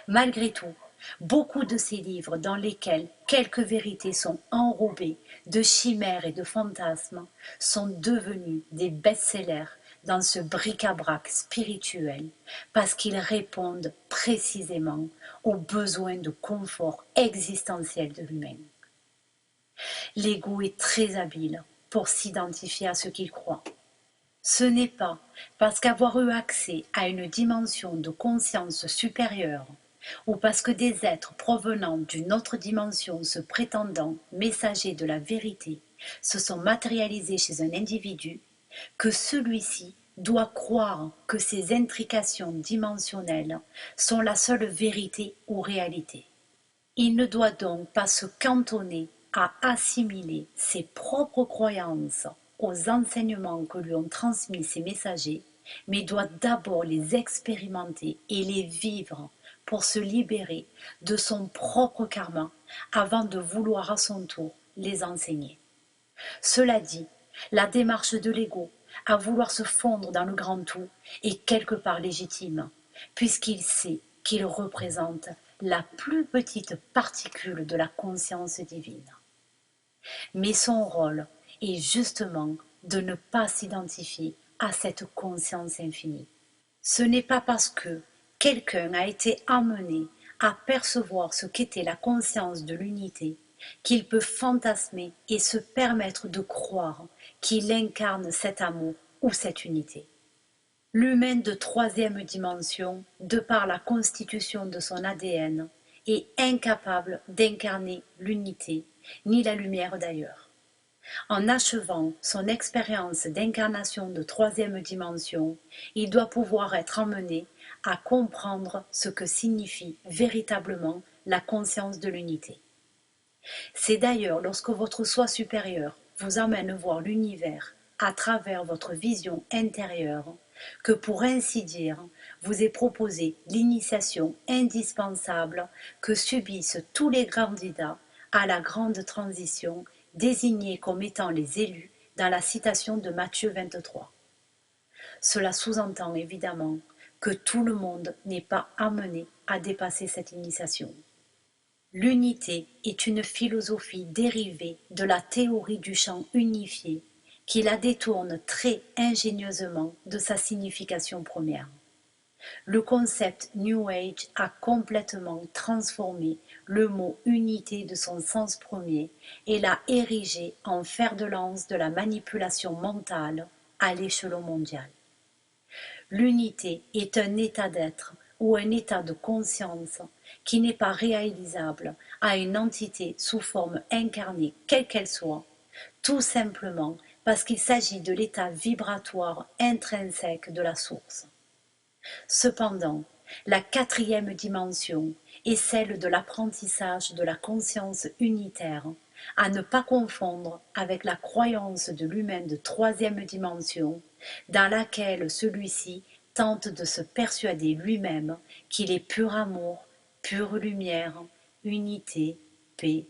Malgré tout, beaucoup de ces livres dans lesquels quelques vérités sont enrobées de chimères et de fantasmes sont devenus des best-sellers dans ce bric-à-brac spirituel parce qu'ils répondent précisément aux besoins de confort existentiel de l'humain. L'ego est très habile pour s'identifier à ce qu'il croit. Ce n'est pas parce qu'avoir eu accès à une dimension de conscience supérieure ou parce que des êtres provenant d'une autre dimension se prétendant messagers de la vérité se sont matérialisés chez un individu que celui-ci doit croire que ces intrications dimensionnelles sont la seule vérité ou réalité. Il ne doit donc pas se cantonner à assimiler ses propres croyances aux enseignements que lui ont transmis ses messagers, mais doit d'abord les expérimenter et les vivre pour se libérer de son propre karma avant de vouloir à son tour les enseigner. Cela dit, la démarche de l'ego à vouloir se fondre dans le grand tout est quelque part légitime, puisqu'il sait qu'il représente la plus petite particule de la conscience divine. Mais son rôle est justement de ne pas s'identifier à cette conscience infinie. Ce n'est pas parce que quelqu'un a été amené à percevoir ce qu'était la conscience de l'unité qu'il peut fantasmer et se permettre de croire qu'il incarne cet amour ou cette unité. L'humain de troisième dimension, de par la constitution de son ADN, est incapable d'incarner l'unité, ni la lumière d'ailleurs. En achevant son expérience d'incarnation de troisième dimension, il doit pouvoir être emmené à comprendre ce que signifie véritablement la conscience de l'unité. C'est d'ailleurs lorsque votre soi supérieur vous emmène voir l'univers à travers votre vision intérieure que, pour ainsi dire, vous est proposée l'initiation indispensable que subissent tous les candidats à la grande transition désignés comme étant les élus dans la citation de Matthieu 23. Cela sous-entend évidemment que tout le monde n'est pas amené à dépasser cette initiation. L'unité est une philosophie dérivée de la théorie du champ unifié qui la détourne très ingénieusement de sa signification première. Le concept New Age a complètement transformé le mot unité de son sens premier et l'a érigé en fer de lance de la manipulation mentale à l'échelon mondial. L'unité est un état d'être ou un état de conscience qui n'est pas réalisable à une entité sous forme incarnée quelle qu'elle soit, tout simplement parce qu'il s'agit de l'état vibratoire intrinsèque de la source. Cependant, la quatrième dimension est celle de l'apprentissage de la conscience unitaire, à ne pas confondre avec la croyance de l'humain de troisième dimension, dans laquelle celui-ci tente de se persuader lui-même qu'il est pur amour, pure lumière, unité, paix.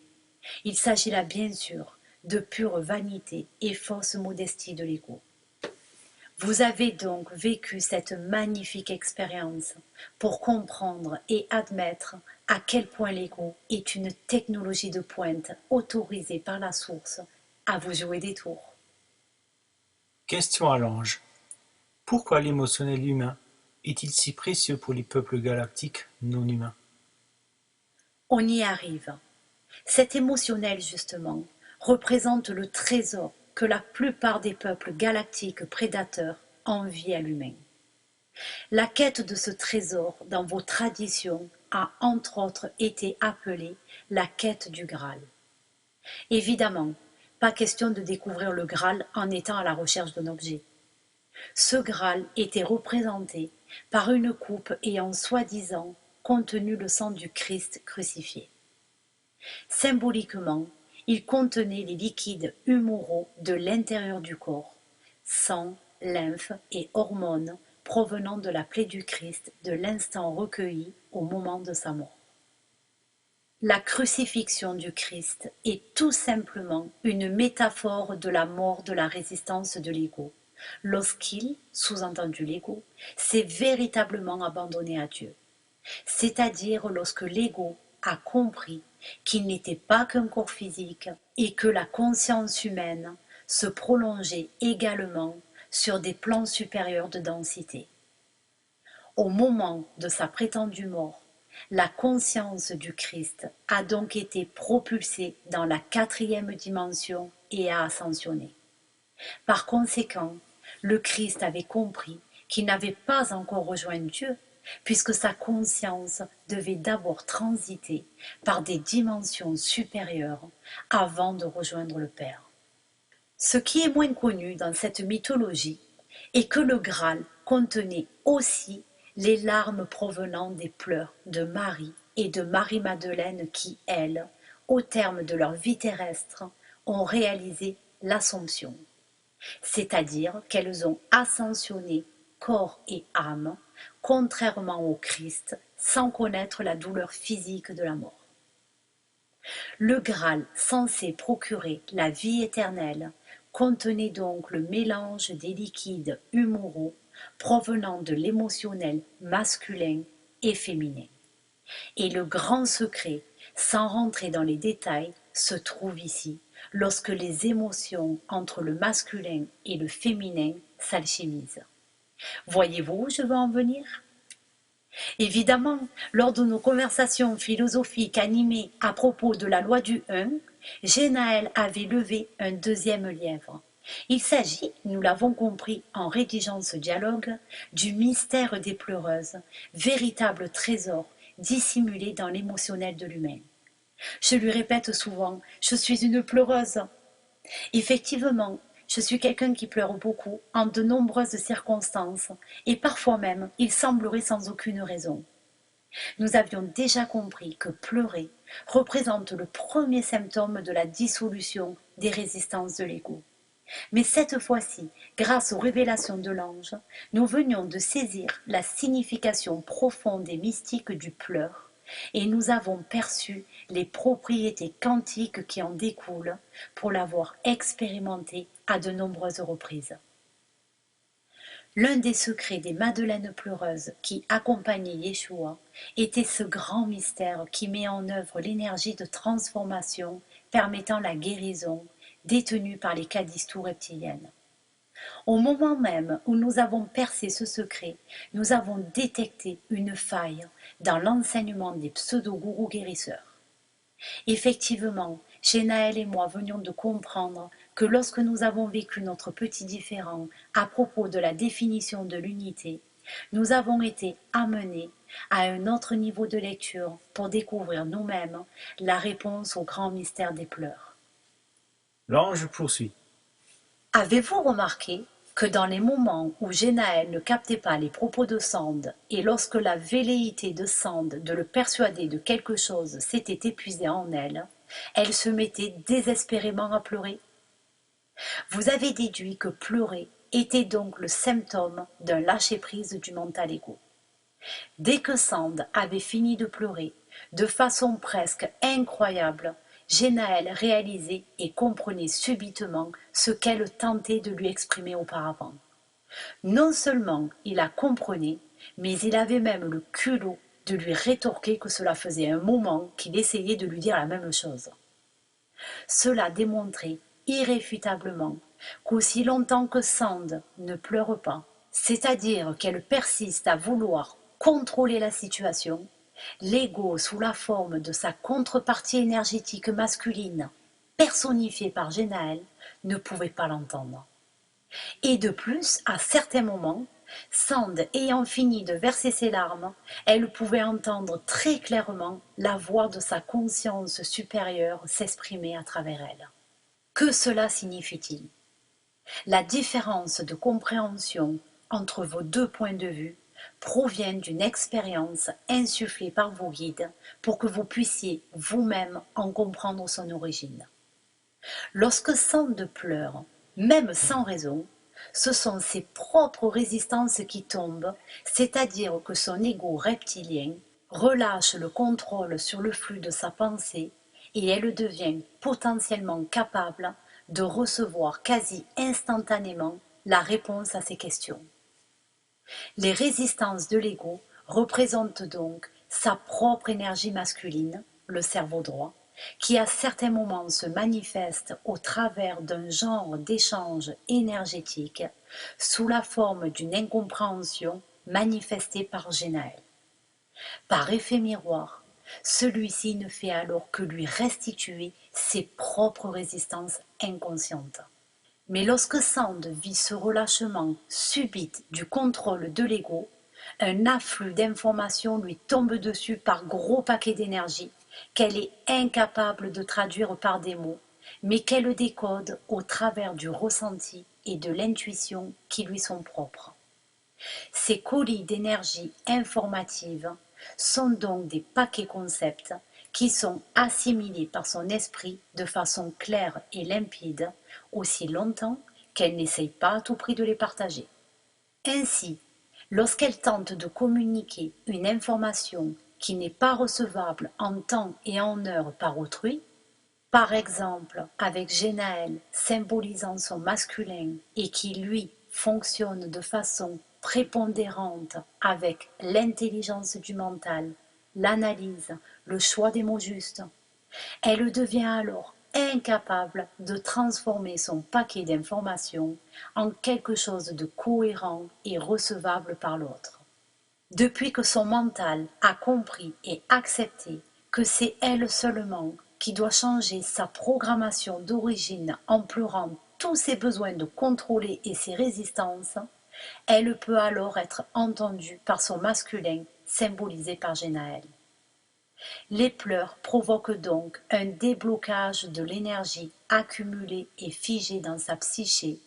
Il s'agit là bien sûr de pure vanité et fausse modestie de l'ego. Vous avez donc vécu cette magnifique expérience pour comprendre et admettre à quel point l'ego est une technologie de pointe autorisée par la source à vous jouer des tours. Question à l'ange. Pourquoi l'émotionnel humain est-il si précieux pour les peuples galactiques non humains? On y arrive. Cet émotionnel, justement, représente le trésor que la plupart des peuples galactiques prédateurs envient à l'humain. La quête de ce trésor dans vos traditions a entre autres été appelée la quête du Graal. Évidemment, pas question de découvrir le Graal en étant à la recherche d'un objet. Ce Graal était représenté par une coupe ayant soi-disant contenu le sang du Christ crucifié. Symboliquement, il contenait les liquides humoraux de l'intérieur du corps, sang, lymphe et hormones provenant de la plaie du Christ de l'instant recueilli au moment de sa mort. La crucifixion du Christ est tout simplement une métaphore de la mort de la résistance de l'ego, lorsqu'il, sous-entendu l'ego, s'est véritablement abandonné à Dieu, c'est-à-dire lorsque l'ego a compris qu'il n'était pas qu'un corps physique et que la conscience humaine se prolongeait également sur des plans supérieurs de densité. Au moment de sa prétendue mort, la conscience du Christ a donc été propulsée dans la quatrième dimension et a ascensionné. Par conséquent, le Christ avait compris qu'il n'avait pas encore rejoint Dieu, puisque sa conscience devait d'abord transiter par des dimensions supérieures avant de rejoindre le Père. Ce qui est moins connu dans cette mythologie est que le Graal contenait aussi les larmes provenant des pleurs de Marie et de Marie-Madeleine qui, elles, au terme de leur vie terrestre, ont réalisé l'Assomption, c'est-à-dire qu'elles ont ascensionné corps et âme, contrairement au Christ, sans connaître la douleur physique de la mort. Le Graal, censé procurer la vie éternelle, contenait donc le mélange des liquides humoraux provenant de l'émotionnel masculin et féminin. Et le grand secret, sans rentrer dans les détails, se trouve ici, lorsque les émotions entre le masculin et le féminin s'alchimisent. Voyez-vous où je veux en venir? Évidemment, lors de nos conversations philosophiques animées à propos de la loi du 1, Genaël avait levé un deuxième lièvre. Il s'agit, nous l'avons compris en rédigeant ce dialogue, du mystère des pleureuses, véritable trésor dissimulé dans l'émotionnel de l'humain. Je lui répète souvent, je suis une pleureuse. Effectivement, je suis quelqu'un qui pleure beaucoup, en de nombreuses circonstances, et parfois même, il semblerait sans aucune raison. Nous avions déjà compris que pleurer représente le premier symptôme de la dissolution des résistances de l'ego. Mais cette fois-ci, grâce aux révélations de l'ange, nous venions de saisir la signification profonde et mystique du pleur, et nous avons perçu les propriétés quantiques qui en découlent pour l'avoir expérimenté à de nombreuses reprises. L'un des secrets des madeleines pleureuses qui accompagnaient Yeshua était ce grand mystère qui met en œuvre l'énergie de transformation permettant la guérison détenue par les cadistos reptiliennes. Au moment même où nous avons percé ce secret, nous avons détecté une faille dans l'enseignement des pseudo-gourous guérisseurs. Effectivement, Shenaël et moi venions de comprendre que lorsque nous avons vécu notre petit différend à propos de la définition de l'unité, nous avons été amenés à un autre niveau de lecture pour découvrir nous-mêmes la réponse au grand mystère des pleurs. L'ange poursuit. Avez-vous remarqué que dans les moments où Genaël ne captait pas les propos de Sand et lorsque la velléité de Sand de le persuader de quelque chose s'était épuisée en elle, elle se mettait désespérément à pleurer? Vous avez déduit que pleurer était donc le symptôme d'un lâcher-prise du mental égo. Dès que Sand avait fini de pleurer, de façon presque incroyable, Genaël réalisait et comprenait subitement ce qu'elle tentait de lui exprimer auparavant. Non seulement il la comprenait, mais il avait même le culot de lui rétorquer que cela faisait un moment qu'il essayait de lui dire la même chose. Cela démontrait irréfutablement qu'aussi longtemps que Sand ne pleure pas, c'est-à-dire qu'elle persiste à vouloir contrôler la situation, l'ego sous la forme de sa contrepartie énergétique masculine, personnifiée par Genaël, ne pouvait pas l'entendre. Et de plus, à certains moments, Sand ayant fini de verser ses larmes, elle pouvait entendre très clairement la voix de sa conscience supérieure s'exprimer à travers elle. Que cela signifie-t-il? La différence de compréhension entre vos deux points de vue provient d'une expérience insufflée par vos guides pour que vous puissiez vous-même en comprendre son origine. Lorsque Sand pleure, même sans raison, ce sont ses propres résistances qui tombent, c'est-à-dire que son ego reptilien relâche le contrôle sur le flux de sa pensée et elle devient potentiellement capable de recevoir quasi instantanément la réponse à ses questions. Les résistances de l'ego représentent donc sa propre énergie masculine, le cerveau droit, qui à certains moments se manifeste au travers d'un genre d'échange énergétique sous la forme d'une incompréhension manifestée par Genaël. Par effet miroir, celui-ci ne fait alors que lui restituer ses propres résistances inconscientes. Mais lorsque Sand vit ce relâchement subit du contrôle de l'ego, un afflux d'informations lui tombe dessus par gros paquets d'énergie qu'elle est incapable de traduire par des mots, mais qu'elle décode au travers du ressenti et de l'intuition qui lui sont propres. Ces colis d'énergie informative sont donc des paquets concepts qui sont assimilés par son esprit de façon claire et limpide aussi longtemps qu'elle n'essaye pas à tout prix de les partager. Ainsi, lorsqu'elle tente de communiquer une information qui n'est pas recevable en temps et en heure par autrui, par exemple avec Genaël symbolisant son masculin et qui lui fonctionne de façon prépondérante avec l'intelligence du mental, l'analyse, le choix des mots justes, elle devient alors incapable de transformer son paquet d'informations en quelque chose de cohérent et recevable par l'autre. Depuis que son mental a compris et accepté que c'est elle seulement qui doit changer sa programmation d'origine en pleurant tous ses besoins de contrôler et ses résistances, elle peut alors être entendue par son masculin symbolisé par Genaël. Les pleurs provoquent donc un déblocage de l'énergie accumulée et figée dans sa psyché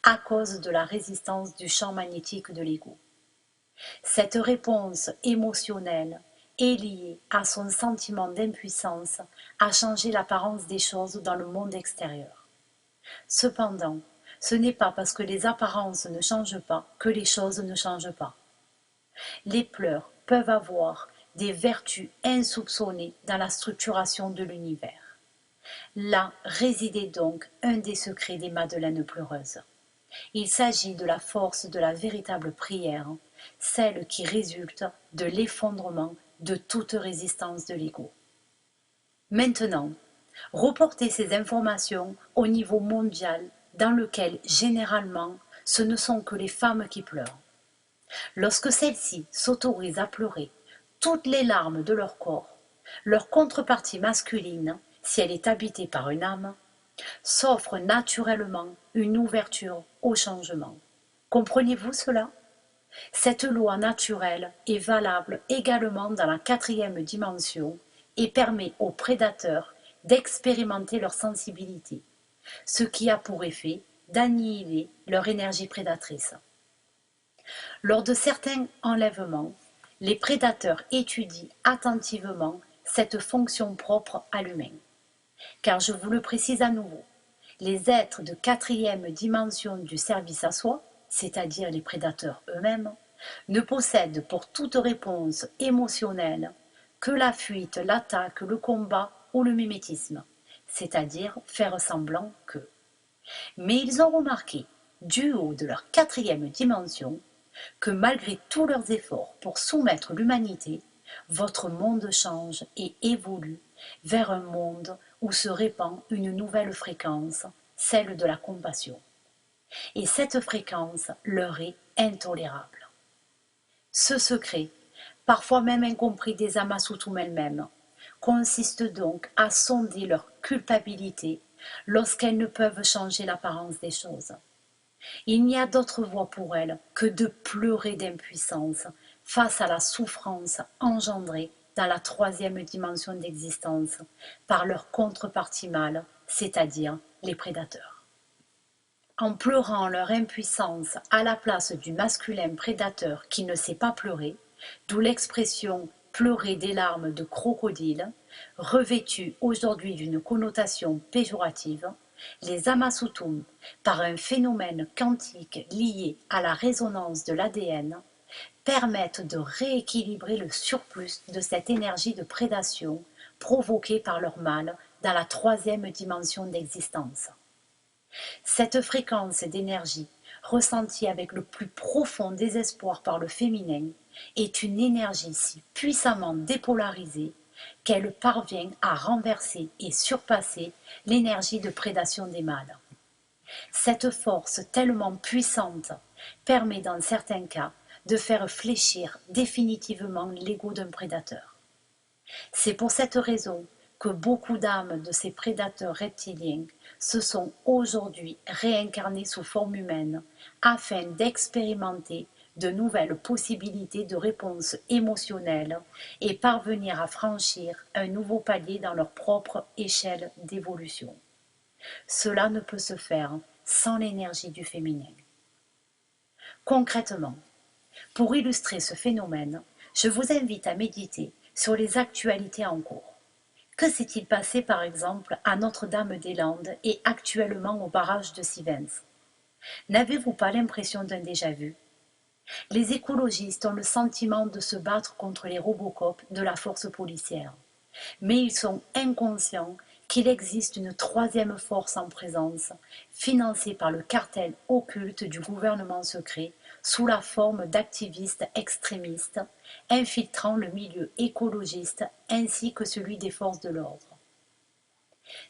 à cause de la résistance du champ magnétique de l'ego. Cette réponse émotionnelle est lié à son sentiment d'impuissance à changer l'apparence des choses dans le monde extérieur. Cependant, ce n'est pas parce que les apparences ne changent pas que les choses ne changent pas. Les pleurs peuvent avoir des vertus insoupçonnées dans la structuration de l'univers. Là résidait donc un des secrets des Madeleines pleureuses. Il s'agit de la force de la véritable prière, celle qui résulte de l'effondrement de toute résistance de l'ego. Maintenant, reportez ces informations au niveau mondial dans lequel, généralement, ce ne sont que les femmes qui pleurent. Lorsque celles-ci s'autorisent à pleurer toutes les larmes de leur corps, leur contrepartie masculine, si elle est habitée par une âme, s'offre naturellement une ouverture au changement. Comprenez-vous cela? Cette loi naturelle est valable également dans la 4e dimension et permet aux prédateurs d'expérimenter leur sensibilité, ce qui a pour effet d'annihiler leur énergie prédatrice. Lors de certains enlèvements, les prédateurs étudient attentivement cette fonction propre à l'humain. Car je vous le précise à nouveau, les êtres de 4e dimension du service à soi, c'est-à-dire les prédateurs eux-mêmes, ne possèdent pour toute réponse émotionnelle que la fuite, l'attaque, le combat ou le mimétisme, c'est-à-dire faire semblant que. Mais ils ont remarqué, du haut de leur 4e dimension, que malgré tous leurs efforts pour soumettre l'humanité, votre monde change et évolue vers un monde où se répand une nouvelle fréquence, celle de la compassion. Et cette fréquence leur est intolérable. Ce secret, parfois même incompris des Amasutum elles-mêmes, consiste donc à sonder leur culpabilité lorsqu'elles ne peuvent changer l'apparence des choses. Il n'y a d'autre voie pour elles que de pleurer d'impuissance face à la souffrance engendrée dans la 3e dimension d'existence par leur contrepartie mâle, c'est-à-dire les prédateurs. En pleurant leur impuissance à la place du masculin prédateur qui ne sait pas pleurer, d'où l'expression pleurer des larmes de crocodile, revêtue aujourd'hui d'une connotation péjorative, les Amasutum, par un phénomène quantique lié à la résonance de l'ADN, permettent de rééquilibrer le surplus de cette énergie de prédation provoquée par leur mâle dans la 3e dimension d'existence. Cette fréquence d'énergie, ressentie avec le plus profond désespoir par le féminin, est une énergie si puissamment dépolarisée qu'elle parvient à renverser et surpasser l'énergie de prédation des mâles. Cette force tellement puissante permet dans certains cas de faire fléchir définitivement l'ego d'un prédateur. C'est pour cette raison que beaucoup d'âmes de ces prédateurs reptiliens se sont aujourd'hui réincarnées sous forme humaine afin d'expérimenter de nouvelles possibilités de réponse émotionnelle et parvenir à franchir un nouveau palier dans leur propre échelle d'évolution. Cela ne peut se faire sans l'énergie du féminin. Concrètement, pour illustrer ce phénomène, je vous invite à méditer sur les actualités en cours. Que s'est-il passé par exemple à Notre-Dame-des-Landes et actuellement au barrage de Sivens? N'avez-vous pas l'impression d'un déjà-vu? Les écologistes ont le sentiment de se battre contre les Robocop de la force policière. Mais ils sont inconscients qu'il existe une 3e force en présence, financée par le cartel occulte du gouvernement secret, sous la forme d'activistes extrémistes, infiltrant le milieu écologiste ainsi que celui des forces de l'ordre.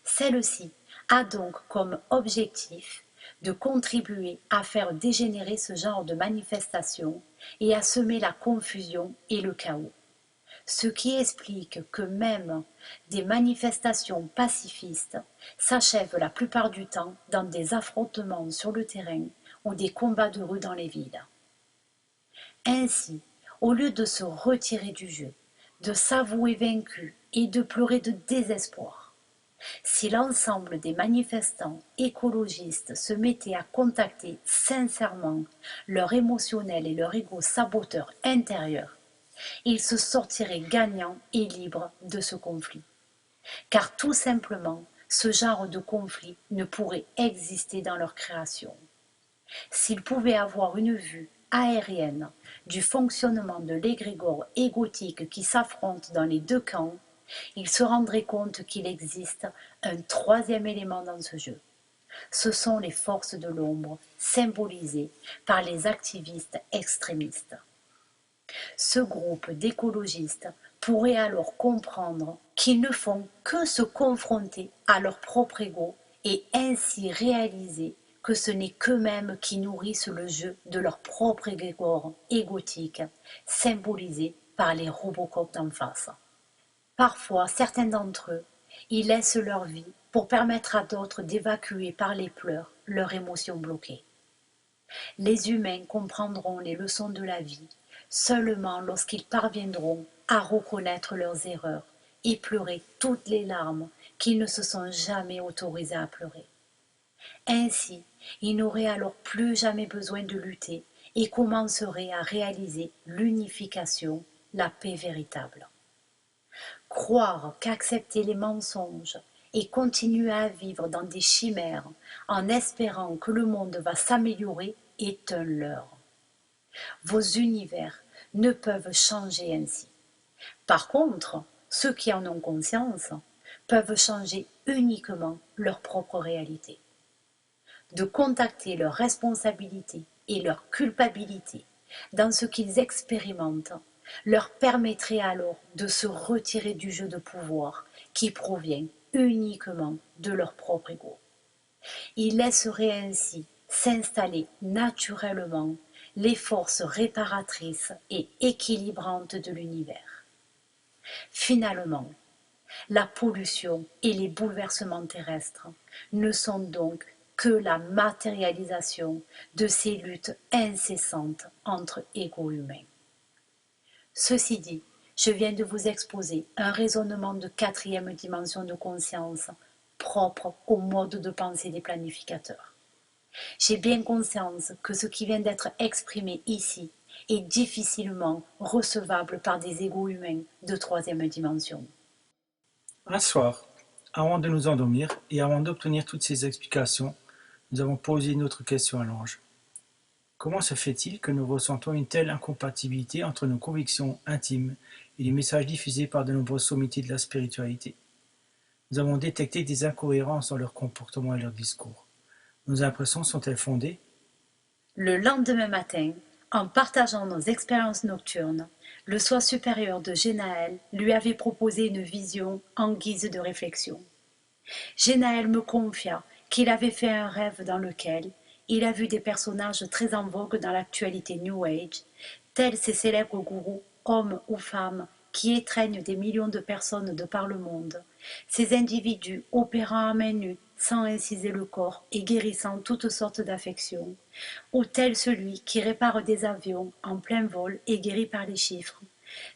Celle-ci a donc comme objectif de contribuer à faire dégénérer ce genre de manifestations et à semer la confusion et le chaos. Ce qui explique que même des manifestations pacifistes s'achèvent la plupart du temps dans des affrontements sur le terrain ou des combats de rue dans les villes. Ainsi, au lieu de se retirer du jeu, de s'avouer vaincu et de pleurer de désespoir, si l'ensemble des manifestants écologistes se mettaient à contacter sincèrement leur émotionnel et leur ego saboteur intérieur, ils se sortiraient gagnants et libres de ce conflit. Car tout simplement, ce genre de conflit ne pourrait exister dans leur création. S'ils pouvaient avoir une vue aérienne du fonctionnement de l'égrégore égotique qui s'affrontent dans les deux camps, ils se rendraient compte qu'il existe un troisième élément dans ce jeu. Ce sont les forces de l'ombre symbolisées par les activistes extrémistes. Ce groupe d'écologistes pourrait alors comprendre qu'ils ne font que se confronter à leur propre ego et ainsi réaliser que ce n'est qu'eux-mêmes qui nourrissent le jeu de leur propre égrégore égotique, symbolisé par les Robocop d'en face. Parfois, certains d'entre eux y laissent leur vie pour permettre à d'autres d'évacuer par les pleurs leurs émotions bloquées. Les humains comprendront les leçons de la vie seulement lorsqu'ils parviendront à reconnaître leurs erreurs et pleurer toutes les larmes qu'ils ne se sont jamais autorisés à pleurer. Ainsi, ils n'auraient alors plus jamais besoin de lutter et commenceraient à réaliser l'unification, la paix véritable. Croire qu'accepter les mensonges et continuer à vivre dans des chimères en espérant que le monde va s'améliorer est un leurre. Vos univers ne peuvent changer ainsi. Par contre, ceux qui en ont conscience peuvent changer uniquement leur propre réalité. De contacter leur responsabilité et leur culpabilité dans ce qu'ils expérimentent leur permettrait alors de se retirer du jeu de pouvoir qui provient uniquement de leur propre ego. Ils laisseraient ainsi s'installer naturellement les forces réparatrices et équilibrantes de l'univers. Finalement, la pollution et les bouleversements terrestres ne sont donc que la matérialisation de ces luttes incessantes entre égaux humains. Ceci dit, je viens de vous exposer un raisonnement de quatrième dimension de conscience propre au mode de pensée des planificateurs. J'ai bien conscience que ce qui vient d'être exprimé ici est difficilement recevable par des égaux humains de troisième dimension. Un soir, avant de nous endormir et avant d'obtenir toutes ces explications, nous avons posé une autre question à l'ange. Comment se fait-il que nous ressentons une telle incompatibilité entre nos convictions intimes et les messages diffusés par de nombreux sommités de la spiritualité? Nous avons détecté des incohérences dans leur comportement et leur discours. Nos impressions sont-elles fondées? Le lendemain matin, en partageant nos expériences nocturnes, le soi supérieur de Génaël lui avait proposé une vision en guise de réflexion. Génaël me confia qu'il avait fait un rêve dans lequel il a vu des personnages très en vogue dans l'actualité New Age, tels ces célèbres gourous, hommes ou femmes, qui étreignent des millions de personnes de par le monde, ces individus opérant à main nue, sans inciser le corps et guérissant toutes sortes d'affections, ou tel celui qui répare des avions en plein vol et guérit par les chiffres,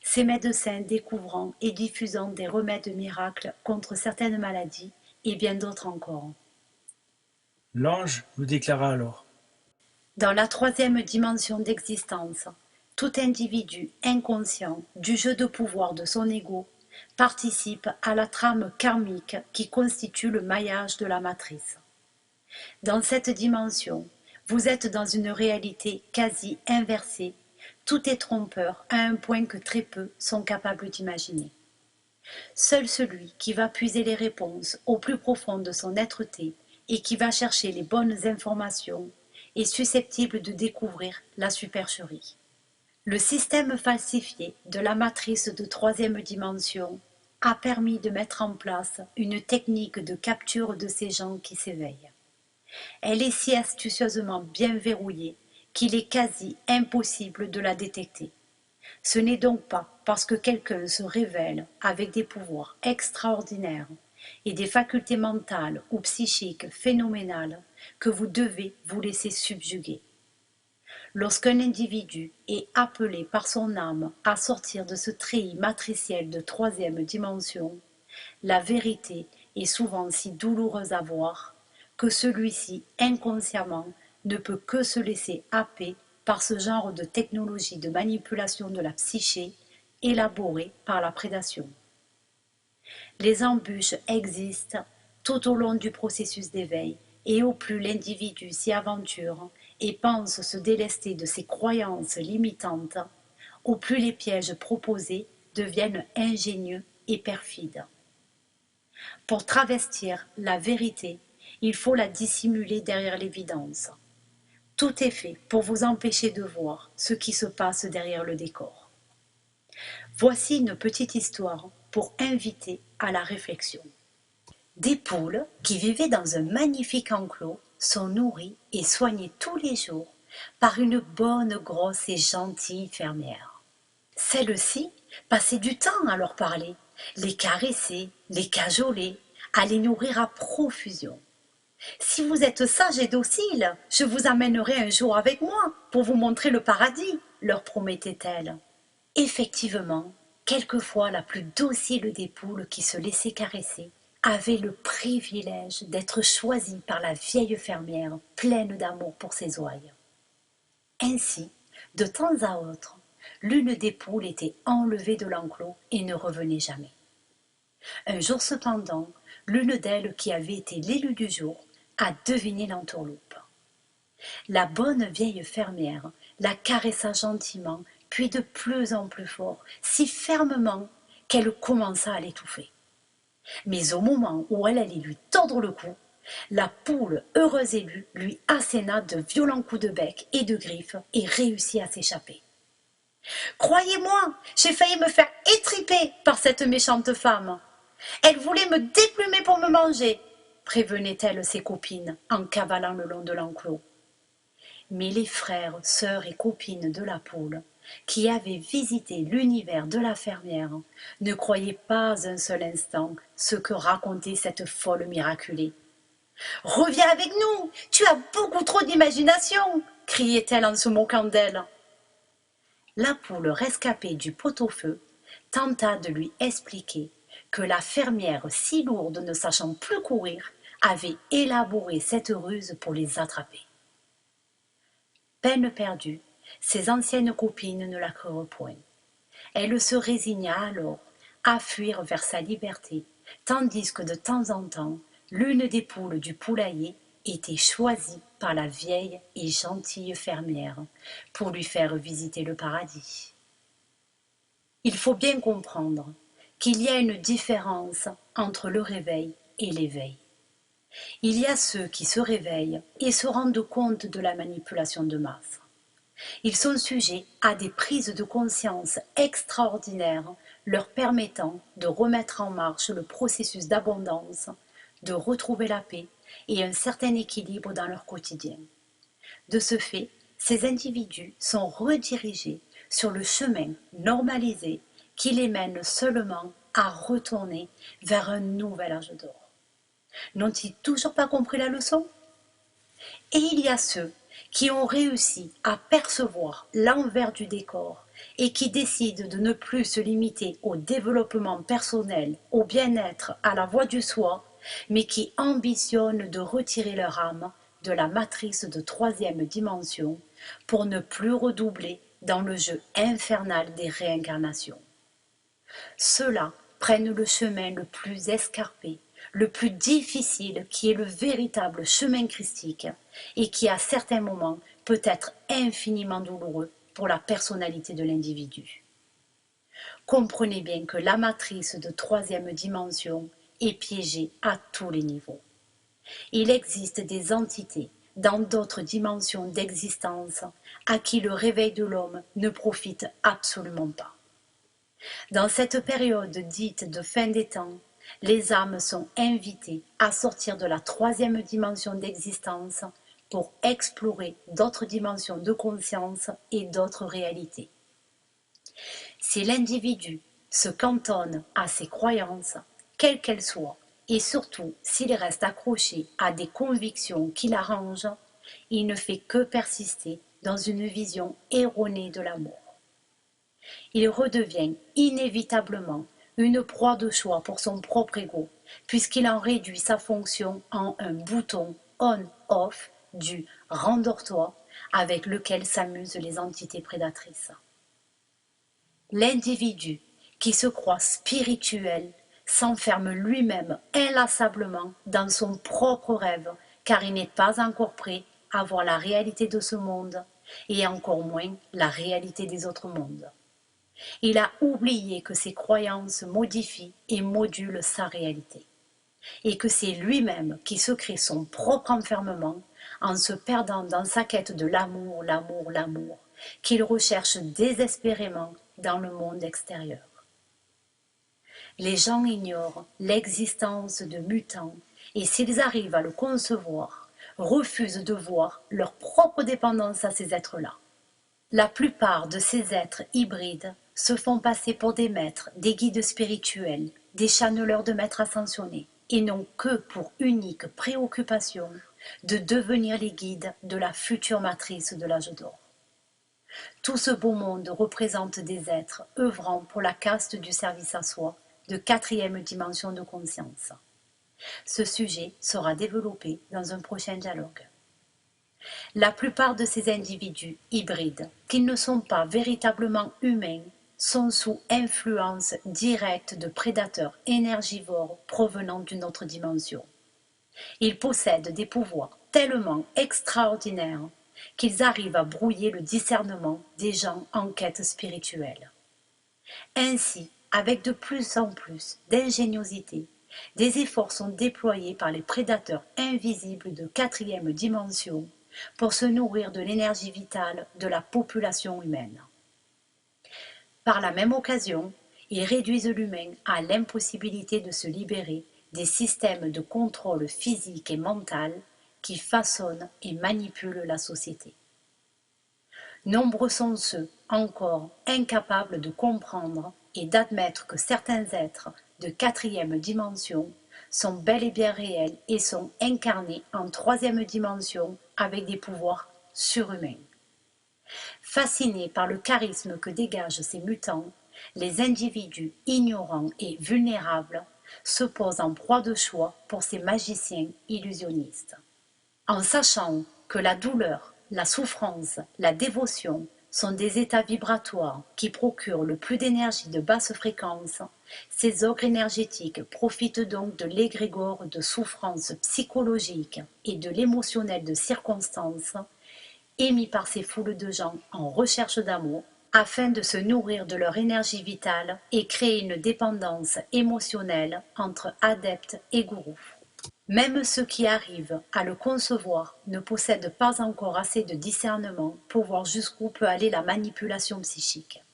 ces médecins découvrant et diffusant des remèdes miracles contre certaines maladies et bien d'autres encore. L'ange nous déclara alors: Dans la troisième dimension d'existence, tout individu inconscient du jeu de pouvoir de son ego participe à la trame karmique qui constitue le maillage de la matrice. Dans cette dimension, vous êtes dans une réalité quasi inversée. Tout est trompeur à un point que très peu sont capables d'imaginer. Seul celui qui va puiser les réponses au plus profond de son être-té et qui va chercher les bonnes informations est susceptible de découvrir la supercherie. Le système falsifié de la matrice de troisième dimension a permis de mettre en place une technique de capture de ces gens qui s'éveillent. Elle est si astucieusement bien verrouillée qu'il est quasi impossible de la détecter. Ce n'est donc pas parce que quelqu'un se révèle avec des pouvoirs extraordinaires et des facultés mentales ou psychiques phénoménales que vous devez vous laisser subjuguer. Lorsqu'un individu est appelé par son âme à sortir de ce treillis matriciel de troisième dimension, la vérité est souvent si douloureuse à voir que celui-ci, inconsciemment, ne peut que se laisser happer par ce genre de technologie de manipulation de la psyché élaborés par la prédation. Les embûches existent tout au long du processus d'éveil, et au plus l'individu s'y aventure et pense se délester de ses croyances limitantes, au plus les pièges proposés deviennent ingénieux et perfides. Pour travestir la vérité, il faut la dissimuler derrière l'évidence. Tout est fait pour vous empêcher de voir ce qui se passe derrière le décor. Voici une petite histoire pour inviter à la réflexion. Des poules qui vivaient dans un magnifique enclos sont nourries et soignées tous les jours par une bonne, grosse et gentille fermière. Celle-ci passait du temps à leur parler, les caresser, les cajoler, à les nourrir à profusion. Si vous êtes sage et docile, je vous amènerai un jour avec moi pour vous montrer le paradis, leur promettait-elle. Effectivement, quelquefois la plus docile des poules qui se laissait caresser avait le privilège d'être choisie par la vieille fermière pleine d'amour pour ses ouailles. Ainsi, de temps à autre, l'une des poules était enlevée de l'enclos et ne revenait jamais. Un jour cependant, l'une d'elles, qui avait été l'élue du jour, a deviné l'entourloupe. La bonne vieille fermière la caressa gentiment, puis de plus en plus fort, si fermement qu'elle commença à l'étouffer. Mais au moment où elle allait lui tordre le cou, la poule, heureuse élue, lui asséna de violents coups de bec et de griffes et réussit à s'échapper. « Croyez-moi, j'ai failli me faire étriper par cette méchante femme. Elle voulait me déplumer pour me manger, » prévenait-elle ses copines en cavalant le long de l'enclos. Mais les frères, sœurs et copines de la poule, qui avaient visité l'univers de la fermière, ne croyaient pas un seul instant ce que racontait cette folle miraculée. « Reviens avec nous, tu as beaucoup trop d'imagination !» criait-elle en se moquant d'elle. La poule rescapée du pot-au-feu tenta de lui expliquer que la fermière, si lourde ne sachant plus courir, avait élaboré cette ruse pour les attraper. Peine perdue, ses anciennes copines ne la crurent point. Elle se résigna alors à fuir vers sa liberté, tandis que de temps en temps, l'une des poules du poulailler était choisie par la vieille et gentille fermière pour lui faire visiter le paradis. Il faut bien comprendre qu'il y a une différence entre le réveil et l'éveil. Il y a ceux qui se réveillent et se rendent compte de la manipulation de masse. Ils sont sujets à des prises de conscience extraordinaires leur permettant de remettre en marche le processus d'abondance, de retrouver la paix et un certain équilibre dans leur quotidien. De ce fait, ces individus sont redirigés sur le chemin normalisé qui les mène seulement à retourner vers un nouvel âge d'or. N'ont-ils toujours pas compris la leçon? Et il y a ceux qui ont réussi à percevoir l'envers du décor et qui décident de ne plus se limiter au développement personnel, au bien-être, à la voie du soi, mais qui ambitionnent de retirer leur âme de la matrice de troisième dimension pour ne plus redoubler dans le jeu infernal des réincarnations. Ceux-là prennent le chemin le plus escarpé, le plus difficile, qui est le véritable chemin christique et qui à certains moments peut être infiniment douloureux pour la personnalité de l'individu. Comprenez bien que la matrice de troisième dimension est piégée à tous les niveaux. Il existe des entités dans d'autres dimensions d'existence à qui le réveil de l'homme ne profite absolument pas. Dans cette période dite de fin des temps, les âmes sont invitées à sortir de la troisième dimension d'existence pour explorer d'autres dimensions de conscience et d'autres réalités. Si l'individu se cantonne à ses croyances, quelles qu'elles soient, et surtout s'il reste accroché à des convictions qui l'arrangent, il ne fait que persister dans une vision erronée de l'amour. Il redevient inévitablement une proie de choix pour son propre ego, puisqu'il en réduit sa fonction en un bouton on-off du « rendors-toi » avec lequel s'amusent les entités prédatrices. L'individu qui se croit spirituel s'enferme lui-même inlassablement dans son propre rêve, car il n'est pas encore prêt à voir la réalité de ce monde et encore moins la réalité des autres mondes. Il a oublié que ses croyances modifient et modulent sa réalité, et que c'est lui-même qui se crée son propre enfermement en se perdant dans sa quête de l'amour, l'amour, l'amour, qu'il recherche désespérément dans le monde extérieur. Les gens ignorent l'existence de mutants et s'ils arrivent à le concevoir, refusent de voir leur propre dépendance à ces êtres-là. La plupart de ces êtres hybrides se font passer pour des maîtres, des guides spirituels, des channeleurs de maîtres ascensionnés, et n'ont que pour unique préoccupation de devenir les guides de la future matrice de l'âge d'or. Tout ce beau monde représente des êtres œuvrant pour la caste du service à soi, de quatrième dimension de conscience. Ce sujet sera développé dans un prochain dialogue. La plupart de ces individus hybrides, qui ne sont pas véritablement humains, sont sous influence directe de prédateurs énergivores provenant d'une autre dimension. Ils possèdent des pouvoirs tellement extraordinaires qu'ils arrivent à brouiller le discernement des gens en quête spirituelle. Ainsi, avec de plus en plus d'ingéniosité, des efforts sont déployés par les prédateurs invisibles de quatrième dimension pour se nourrir de l'énergie vitale de la population humaine. Par la même occasion, ils réduisent l'humain à l'impossibilité de se libérer des systèmes de contrôle physique et mental qui façonnent et manipulent la société. Nombreux sont ceux, encore, incapables de comprendre et d'admettre que certains êtres de quatrième dimension sont bel et bien réels et sont incarnés en troisième dimension avec des pouvoirs surhumains. Fascinés par le charisme que dégagent ces mutants, les individus ignorants et vulnérables se posent en proie de choix pour ces magiciens illusionnistes. En sachant que la douleur, la souffrance, la dévotion sont des états vibratoires qui procurent le plus d'énergie de basse fréquence, ces ogres énergétiques profitent donc de l'égrégore de souffrance psychologique et de l'émotionnel de circonstance émis par ces foules de gens en recherche d'amour, afin de se nourrir de leur énergie vitale et créer une dépendance émotionnelle entre adeptes et gourous. Même ceux qui arrivent à le concevoir ne possèdent pas encore assez de discernement pour voir jusqu'où peut aller la manipulation psychique.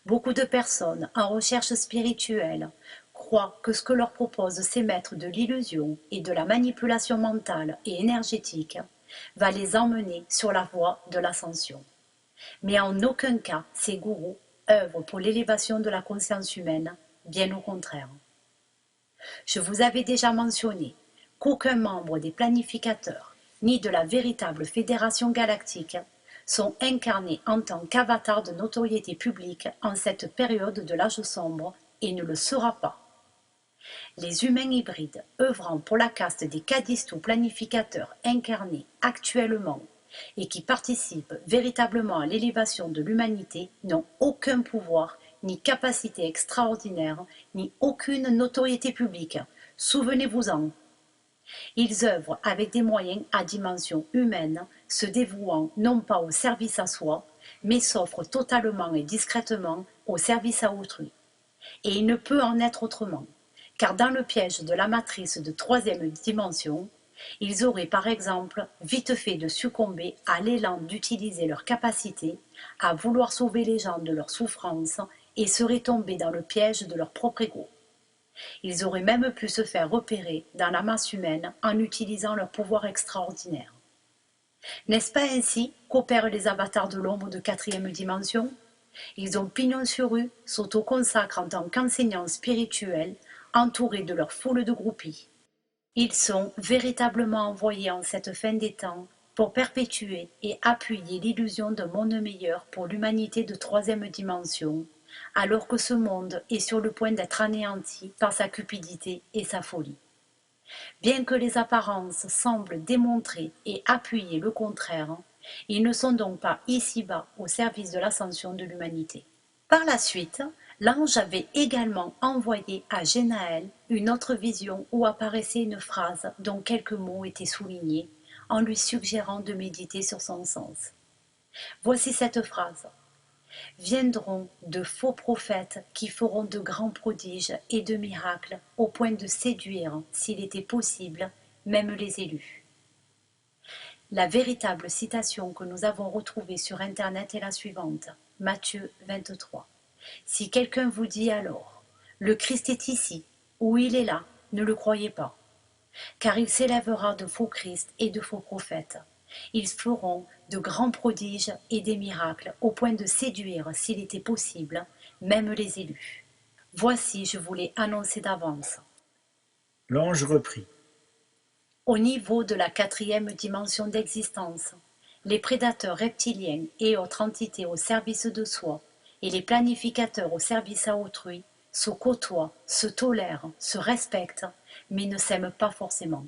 Beaucoup de personnes en recherche spirituelle croient que ce que leur proposent ces maîtres de l'illusion et de la manipulation mentale et énergétique va les emmener sur la voie de l'ascension. Mais en aucun cas ces gourous œuvrent pour l'élévation de la conscience humaine, bien au contraire. Je vous avais déjà mentionné qu'aucun membre des planificateurs, ni de la véritable fédération galactique, sont incarnés en tant qu'avatars de notoriété publique en cette période de l'âge sombre et ne le sera pas. Les humains hybrides œuvrant pour la caste des cadistes ou planificateurs incarnés actuellement et qui participent véritablement à l'élévation de l'humanité n'ont aucun pouvoir, ni capacité extraordinaire, ni aucune notoriété publique. Souvenez-vous-en. Ils œuvrent avec des moyens à dimension humaine, se dévouant non pas au service à soi, mais s'offrent totalement et discrètement au service à autrui. Et il ne peut en être autrement, car dans le piège de la matrice de troisième dimension, ils auraient par exemple vite fait de succomber à l'élan d'utiliser leur capacité à vouloir sauver les gens de leur souffrance et seraient tombés dans le piège de leur propre ego. Ils auraient même pu se faire repérer dans la masse humaine en utilisant leur pouvoir extraordinaire. N'est-ce pas ainsi qu'opèrent les avatars de l'ombre de quatrième dimension? Ils ont pignon sur rue, s'autoconsacrent en tant qu'enseignants spirituels, entourés de leur foule de groupies. Ils sont véritablement envoyés en cette fin des temps pour perpétuer et appuyer l'illusion d'un monde meilleur pour l'humanité de troisième dimension, alors que ce monde est sur le point d'être anéanti par sa cupidité et sa folie. Bien que les apparences semblent démontrer et appuyer le contraire, ils ne sont donc pas ici-bas au service de l'ascension de l'humanité. Par la suite, l'ange avait également envoyé à Genaël une autre vision où apparaissait une phrase dont quelques mots étaient soulignés, en lui suggérant de méditer sur son sens. Voici cette phrase. Viendront de faux prophètes qui feront de grands prodiges et de miracles au point de séduire, s'il était possible, même les élus. La véritable citation que nous avons retrouvée sur Internet est la suivante, Matthieu 23. Si quelqu'un vous dit alors, le Christ est ici, ou il est là, ne le croyez pas, car il s'élèvera de faux Christ et de faux prophètes. Ils feront de grands prodiges et des miracles, au point de séduire, s'il était possible, même les élus. Voici, je vous l'ai annoncé d'avance. L'ange reprit. Au niveau de la 4e dimension d'existence, les prédateurs reptiliens et autres entités au service de soi et les planificateurs au service à autrui se côtoient, se tolèrent, se respectent, mais ne s'aiment pas forcément.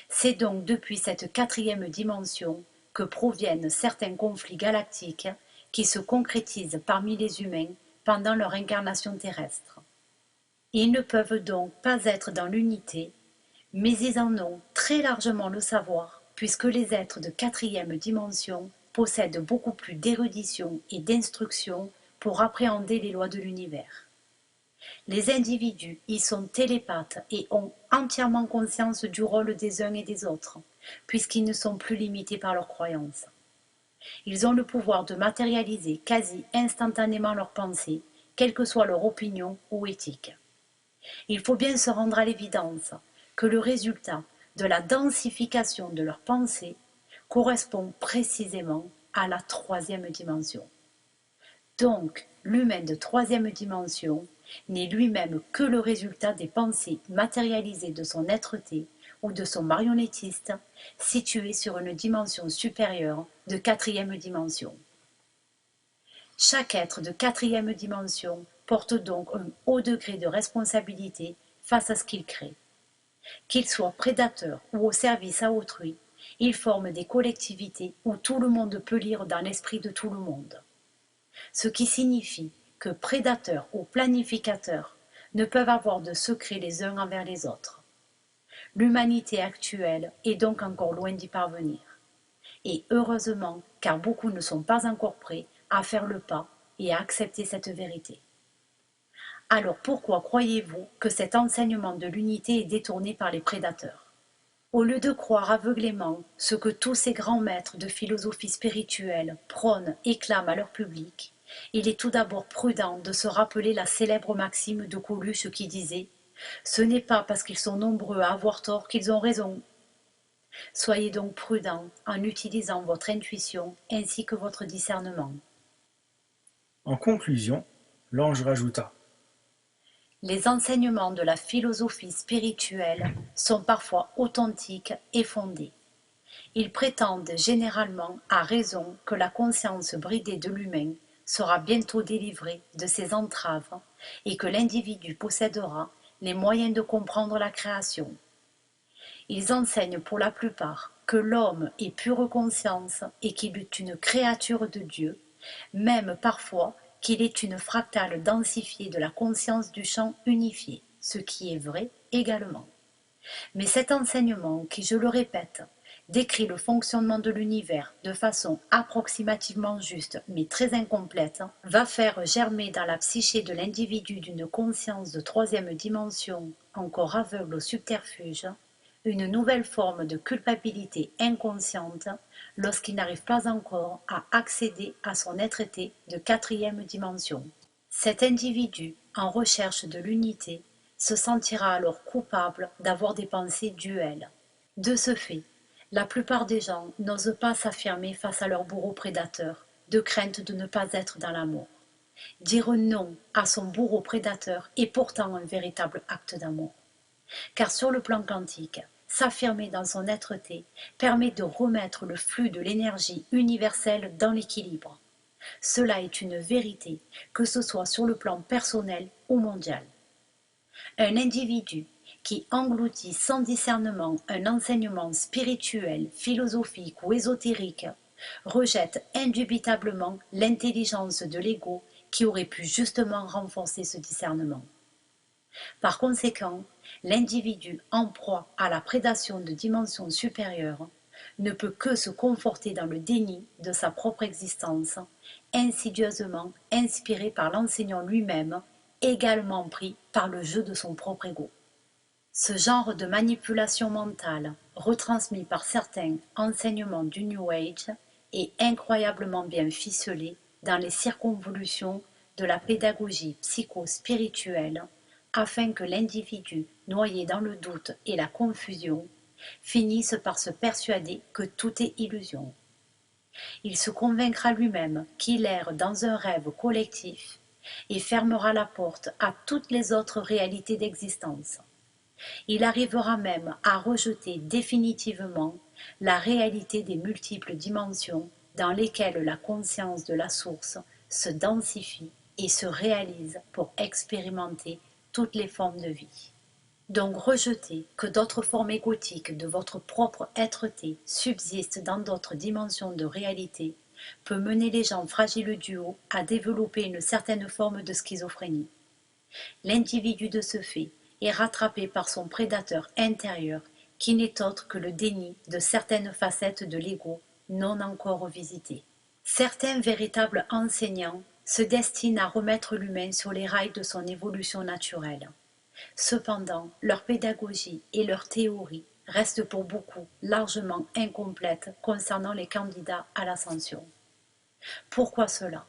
C'est donc depuis cette 4e dimension que proviennent certains conflits galactiques qui se concrétisent parmi les humains pendant leur incarnation terrestre. Ils ne peuvent donc pas être dans l'unité, mais ils en ont très largement le savoir, puisque les êtres de 4e dimension possèdent beaucoup plus d'érudition et d'instruction pour appréhender les lois de l'univers. Les individus y sont télépathes et ont entièrement conscience du rôle des uns et des autres, puisqu'ils ne sont plus limités par leurs croyances. Ils ont le pouvoir de matérialiser quasi instantanément leurs pensées, quelle que soit leur opinion ou éthique. Il faut bien se rendre à l'évidence que le résultat de la densification de leurs pensées correspond précisément à la 3e dimension. Donc, l'humain de 3e dimension n'est lui-même que le résultat des pensées matérialisées de son être-té ou de son marionnettiste situé sur une dimension supérieure de 4e dimension. Chaque être de 4e dimension porte donc un haut degré de responsabilité face à ce qu'il crée. Qu'il soit prédateur ou au service à autrui, il forme des collectivités où tout le monde peut lire dans l'esprit de tout le monde. Ce qui signifie que prédateurs ou planificateurs ne peuvent avoir de secrets les uns envers les autres. L'humanité actuelle est donc encore loin d'y parvenir. Et heureusement, car beaucoup ne sont pas encore prêts à faire le pas et à accepter cette vérité. Alors pourquoi croyez-vous que cet enseignement de l'unité est détourné par les prédateurs? Au lieu de croire aveuglément ce que tous ces grands maîtres de philosophie spirituelle prônent et clament à leur public, il est tout d'abord prudent de se rappeler la célèbre maxime de Coluche qui disait « Ce n'est pas parce qu'ils sont nombreux à avoir tort qu'ils ont raison ». Soyez donc prudent en utilisant votre intuition ainsi que votre discernement. En conclusion, l'ange rajouta. Les enseignements de la philosophie spirituelle sont parfois authentiques et fondés. Ils prétendent généralement à raison que la conscience bridée de l'humain sera bientôt délivrée de ses entraves et que l'individu possédera les moyens de comprendre la création. Ils enseignent pour la plupart que l'homme est pure conscience et qu'il est une créature de Dieu, même parfois qu'il est une fractale densifiée de la conscience du champ unifié, ce qui est vrai également. Mais cet enseignement, qui, je le répète, décrit le fonctionnement de l'univers de façon approximativement juste mais très incomplète, va faire germer dans la psyché de l'individu d'une conscience de 3e dimension, encore aveugle au subterfuge, une nouvelle forme de culpabilité inconsciente lorsqu'il n'arrive pas encore à accéder à son être-té de 4e dimension. Cet individu, en recherche de l'unité, se sentira alors coupable d'avoir des pensées duelles. De ce fait, la plupart des gens n'osent pas s'affirmer face à leur bourreau prédateur, de crainte de ne pas être dans l'amour. Dire non à son bourreau prédateur est pourtant un véritable acte d'amour. Car sur le plan quantique, s'affirmer dans son être-té permet de remettre le flux de l'énergie universelle dans l'équilibre. Cela est une vérité, que ce soit sur le plan personnel ou mondial. Un individu qui engloutit sans discernement un enseignement spirituel, philosophique ou ésotérique rejette indubitablement l'intelligence de l'ego qui aurait pu justement renforcer ce discernement. Par conséquent, l'individu en proie à la prédation de dimensions supérieures ne peut que se conforter dans le déni de sa propre existence, insidieusement inspiré par l'enseignant lui-même, également pris par le jeu de son propre ego. Ce genre de manipulation mentale, retransmis par certains enseignements du New Age, est incroyablement bien ficelé dans les circonvolutions de la pédagogie psycho-spirituelle, afin que l'individu, noyé dans le doute et la confusion, finisse par se persuader que tout est illusion. Il se convaincra lui-même qu'il erre dans un rêve collectif et fermera la porte à toutes les autres réalités d'existence. Il arrivera même à rejeter définitivement la réalité des multiples dimensions dans lesquelles la conscience de la source se densifie et se réalise pour expérimenter toutes les formes de vie. Donc rejeter que d'autres formes égotiques de votre propre être-té subsistent dans d'autres dimensions de réalité peut mener les gens fragiles du haut à développer une certaine forme de schizophrénie. L'individu de ce fait est rattrapé par son prédateur intérieur qui n'est autre que le déni de certaines facettes de l'ego non encore visitées. Certains véritables enseignants se destinent à remettre l'humain sur les rails de son évolution naturelle. Cependant, leur pédagogie et leur théorie restent pour beaucoup largement incomplètes concernant les candidats à l'ascension. Pourquoi cela?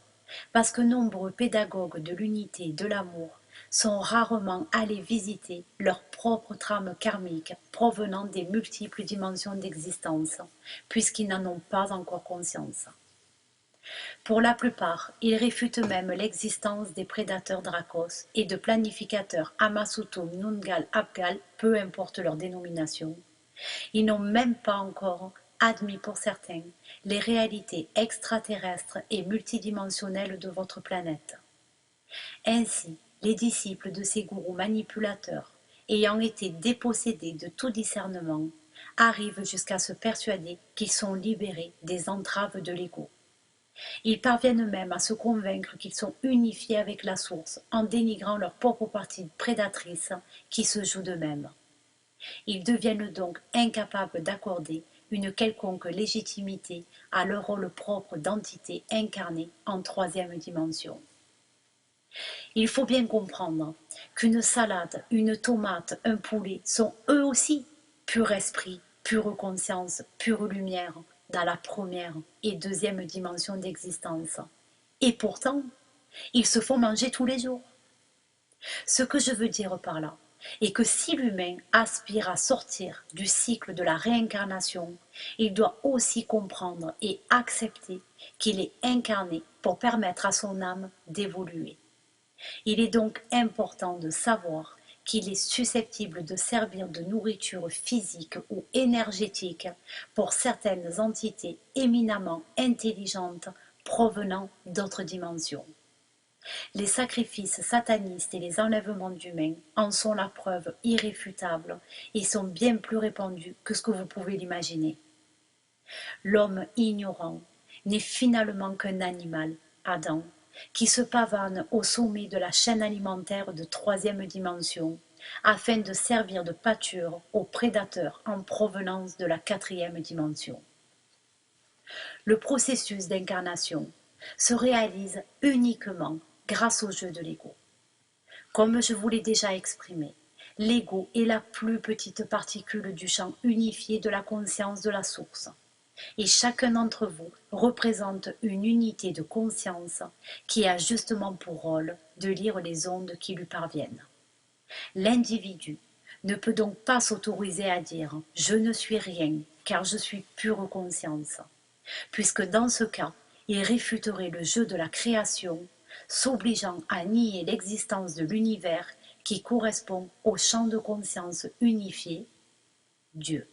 Parce que nombreux pédagogues de l'unité et de l'amour sont rarement allés visiter leur propre trame karmique provenant des multiples dimensions d'existence, puisqu'ils n'en ont pas encore conscience. Pour la plupart, ils réfutent même l'existence des prédateurs Dracos et de planificateurs Amasutum, Nungal, Abgal, peu importe leur dénomination. Ils n'ont même pas encore admis pour certains les réalités extraterrestres et multidimensionnelles de votre planète. Ainsi, les disciples de ces gourous manipulateurs, ayant été dépossédés de tout discernement, arrivent jusqu'à se persuader qu'ils sont libérés des entraves de l'ego. Ils parviennent même à se convaincre qu'ils sont unifiés avec la source en dénigrant leur propre partie prédatrice qui se joue d'eux-mêmes. Ils deviennent donc incapables d'accorder une quelconque légitimité à leur rôle propre d'entité incarnée en troisième dimension. Il faut bien comprendre qu'une salade, une tomate, un poulet sont eux aussi pur esprit, pure conscience, pure lumière dans la première et deuxième dimension d'existence. Et pourtant, ils se font manger tous les jours. Ce que je veux dire par là est que si l'humain aspire à sortir du cycle de la réincarnation, il doit aussi comprendre et accepter qu'il est incarné pour permettre à son âme d'évoluer. Il est donc important de savoir qu'il est susceptible de servir de nourriture physique ou énergétique pour certaines entités éminemment intelligentes provenant d'autres dimensions. Les sacrifices satanistes et les enlèvements d'humains en sont la preuve irréfutable et sont bien plus répandus que ce que vous pouvez l'imaginer. L'homme ignorant n'est finalement qu'un animal, Adam, qui se pavane au sommet de la chaîne alimentaire de troisième dimension, afin de servir de pâture aux prédateurs en provenance de la quatrième dimension. Le processus d'incarnation se réalise uniquement grâce au jeu de l'ego. Comme je vous l'ai déjà exprimé, l'ego est la plus petite particule du champ unifié de la conscience de la source. Et chacun d'entre vous représente une unité de conscience qui a justement pour rôle de lire les ondes qui lui parviennent. L'individu ne peut donc pas s'autoriser à dire « je ne suis rien car je suis pure conscience », puisque dans ce cas, il réfuterait le jeu de la création, s'obligeant à nier l'existence de l'univers qui correspond au champ de conscience unifié, Dieu.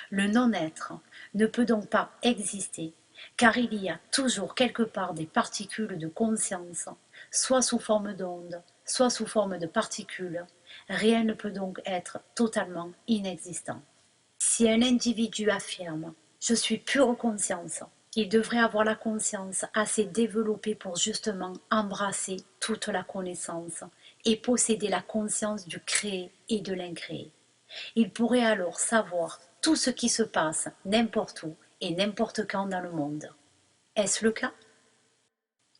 Le non-être ne peut donc pas exister, car il y a toujours quelque part des particules de conscience, soit sous forme d'ondes, soit sous forme de particules. Rien ne peut donc être totalement inexistant. Si un individu affirme « je suis pure conscience », Il devrait avoir la conscience assez développée pour justement embrasser toute la connaissance et posséder la conscience du créé et de l'incréé. Il pourrait alors savoir tout ce qui se passe n'importe où et n'importe quand dans le monde. Est-ce le cas?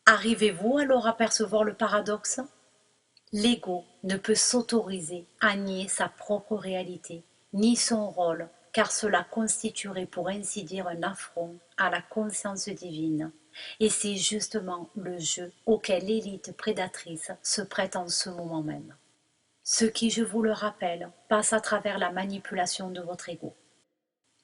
Arrivez-vous alors à percevoir le paradoxe? L'ego ne peut s'autoriser à nier sa propre réalité, ni son rôle, car cela constituerait pour ainsi dire un affront à la conscience divine. Et c'est justement le jeu auquel l'élite prédatrice se prête en ce moment même. Ce qui, je vous le rappelle, passe à travers la manipulation de votre ego.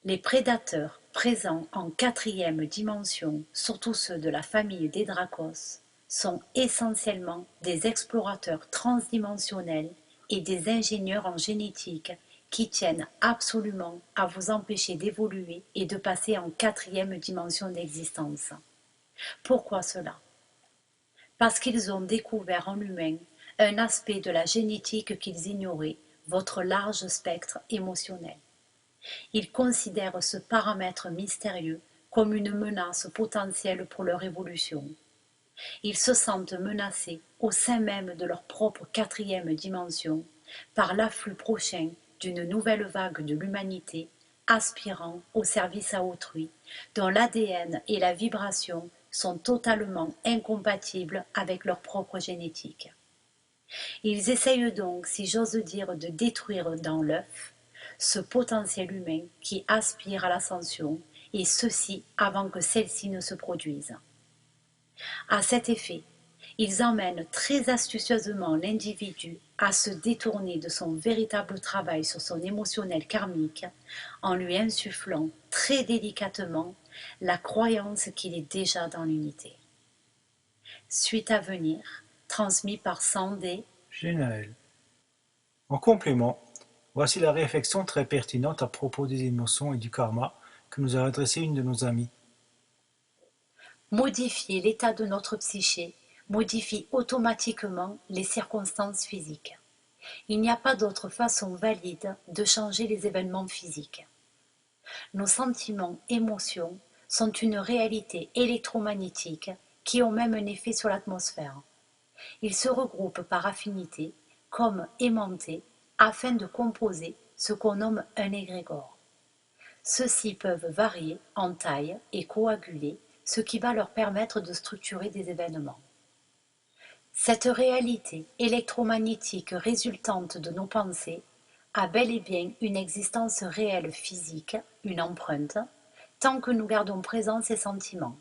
Les prédateurs présents en quatrième dimension, surtout ceux de la famille des Dracos, sont essentiellement des explorateurs transdimensionnels et des ingénieurs en génétique qui tiennent absolument à vous empêcher d'évoluer et de passer en quatrième dimension d'existence. Pourquoi cela? Parce qu'ils ont découvert en l'humain un aspect de la génétique qu'ils ignoraient, votre large spectre émotionnel. Ils considèrent ce paramètre mystérieux comme une menace potentielle pour leur évolution. Ils se sentent menacés au sein même de leur propre quatrième dimension par l'afflux prochain d'une nouvelle vague de l'humanité aspirant au service à autrui, dont l'ADN et la vibration sont totalement incompatibles avec leur propre génétique. Ils essayent donc, si j'ose dire, de détruire dans l'œuf ce potentiel humain qui aspire à l'ascension, et ceci avant que celle-ci ne se produise. À cet effet, ils emmènent très astucieusement l'individu à se détourner de son véritable travail sur son émotionnel karmique en lui insufflant très délicatement la croyance qu'il est déjà dans l'unité. Suite à venir, transmis par Sandé Génial. En complément, voici la réflexion très pertinente à propos des émotions et du karma que nous a adressée une de nos amies. Modifier l'état de notre psyché modifie automatiquement les circonstances physiques. Il n'y a pas d'autre façon valide de changer les événements physiques. Nos sentiments, émotions sont une réalité électromagnétique qui ont même un effet sur l'atmosphère. Ils se regroupent par affinité, comme aimantés, afin de composer ce qu'on nomme un égrégore. Ceux-ci peuvent varier en taille et coaguler, ce qui va leur permettre de structurer des événements. Cette réalité électromagnétique résultante de nos pensées a bel et bien une existence réelle physique, une empreinte, tant que nous gardons présents ces sentiments.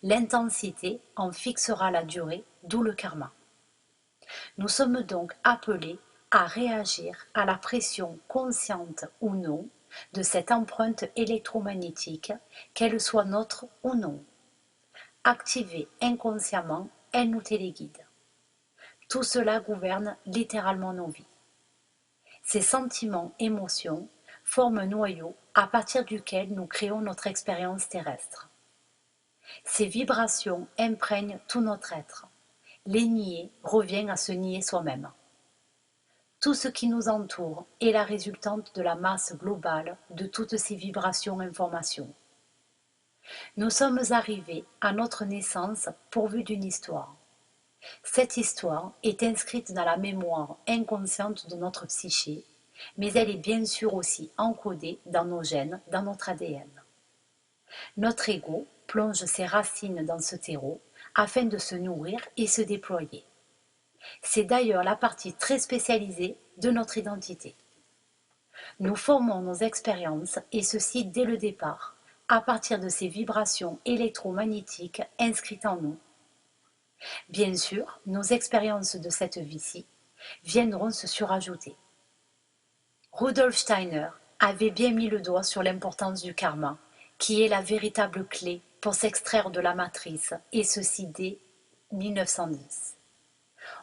L'intensité en fixera la durée, d'où le karma. Nous sommes donc appelés à réagir à la pression consciente ou non de cette empreinte électromagnétique, qu'elle soit nôtre ou non. Activée inconsciemment, elle nous téléguide. Tout cela gouverne littéralement nos vies. Ces sentiments, émotions forment un noyau à partir duquel nous créons notre expérience terrestre. Ces vibrations imprègnent tout notre être. Les nier revient à se nier soi-même. Tout ce qui nous entoure est la résultante de la masse globale de toutes ces vibrations-informations. Nous sommes arrivés à notre naissance pourvus d'une histoire. Cette histoire est inscrite dans la mémoire inconsciente de notre psyché, mais elle est bien sûr aussi encodée dans nos gènes, dans notre ADN. Notre ego plonge ses racines dans ce terreau afin de se nourrir et se déployer. C'est d'ailleurs la partie très spécialisée de notre identité. Nous formons nos expériences, et ceci dès le départ, à partir de ces vibrations électromagnétiques inscrites en nous. Bien sûr, nos expériences de cette vie-ci viendront se surajouter. Rudolf Steiner avait bien mis le doigt sur l'importance du karma, qui est la véritable clé pour s'extraire de la matrice, et ceci dès 1910.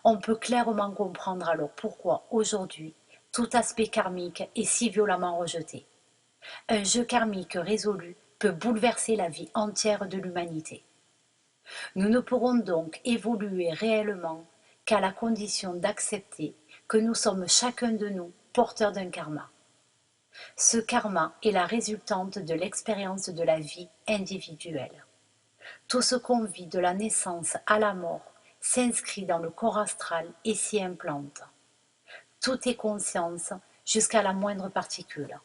On peut clairement comprendre alors pourquoi aujourd'hui tout aspect karmique est si violemment rejeté. Un jeu karmique résolu peut bouleverser la vie entière de l'humanité. Nous ne pourrons donc évoluer réellement qu'à la condition d'accepter que nous sommes chacun de nous porteurs d'un karma. Ce karma est la résultante de l'expérience de la vie individuelle. Tout ce qu'on vit de la naissance à la mort s'inscrit dans le corps astral et s'y implante. Tout est conscience jusqu'à la moindre particule.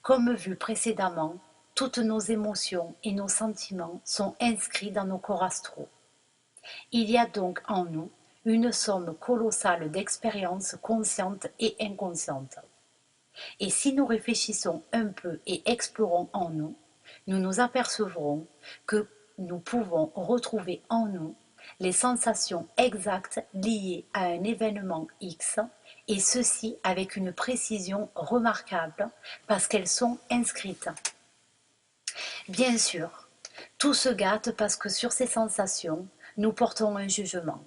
Comme vu précédemment, toutes nos émotions et nos sentiments sont inscrits dans nos corps astraux. Il y a donc en nous une somme colossale d'expériences conscientes et inconscientes. Et si nous réfléchissons un peu et explorons en nous, nous nous apercevrons que nous pouvons retrouver en nous les sensations exactes liées à un événement X, et ceci avec une précision remarquable parce qu'elles sont inscrites. Bien sûr, tout se gâte parce que sur ces sensations, nous portons un jugement.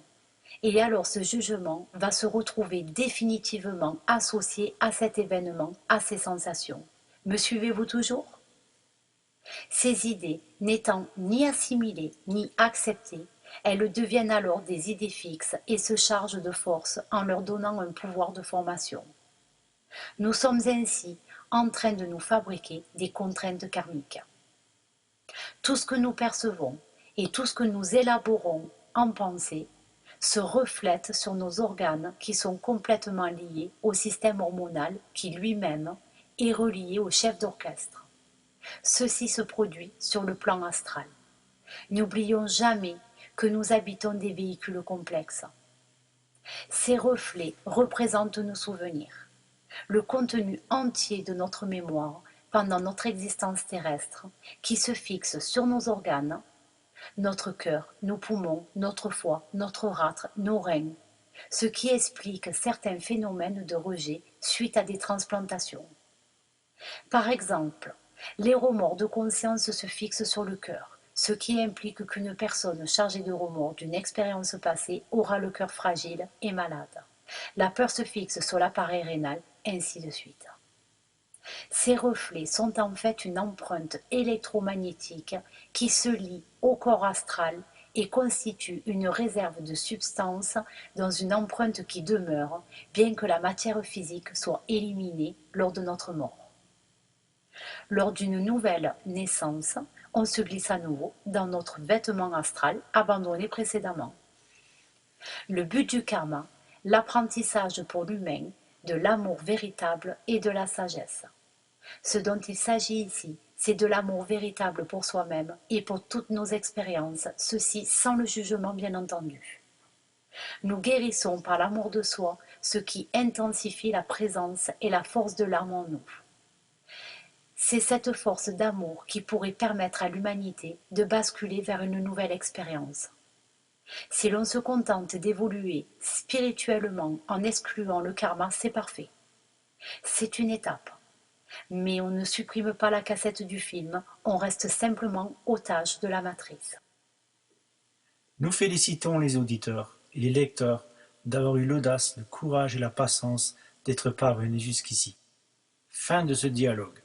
Et alors ce jugement va se retrouver définitivement associé à cet événement, à ces sensations. Me suivez-vous toujours? Ces idées n'étant ni assimilées ni acceptées, elles deviennent alors des idées fixes et se chargent de force en leur donnant un pouvoir de formation. Nous sommes ainsi en train de nous fabriquer des contraintes karmiques. Tout ce que nous percevons et tout ce que nous élaborons en pensée se reflète sur nos organes qui sont complètement liés au système hormonal qui lui-même est relié au chef d'orchestre. Ceci se produit sur le plan astral. N'oublions jamais que nous habitons des véhicules complexes. Ces reflets représentent nos souvenirs, le contenu entier de notre mémoire pendant notre existence terrestre qui se fixe sur nos organes, notre cœur, nos poumons, notre foie, notre rate, nos reins, ce qui explique certains phénomènes de rejet suite à des transplantations. Par exemple, les remords de conscience se fixent sur le cœur, ce qui implique qu'une personne chargée de remords d'une expérience passée aura le cœur fragile et malade. La peur se fixe sur l'appareil rénal, ainsi de suite. Ces reflets sont en fait une empreinte électromagnétique qui se lie au corps astral et constitue une réserve de substance dans une empreinte qui demeure, bien que la matière physique soit éliminée lors de notre mort. Lors d'une nouvelle naissance, on se glisse à nouveau dans notre vêtement astral abandonné précédemment. Le but du karma, l'apprentissage pour l'humain de l'amour véritable et de la sagesse. Ce dont il s'agit ici, c'est de l'amour véritable pour soi-même et pour toutes nos expériences, ceci sans le jugement bien entendu. Nous guérissons par l'amour de soi, ce qui intensifie la présence et la force de l'âme en nous. C'est cette force d'amour qui pourrait permettre à l'humanité de basculer vers une nouvelle expérience. Si l'on se contente d'évoluer spirituellement en excluant le karma, c'est parfait. C'est une étape. Mais on ne supprime pas la cassette du film, on reste simplement otage de la matrice. Nous félicitons les auditeurs et les lecteurs d'avoir eu l'audace, le courage et la patience d'être parvenus jusqu'ici. Fin de ce dialogue.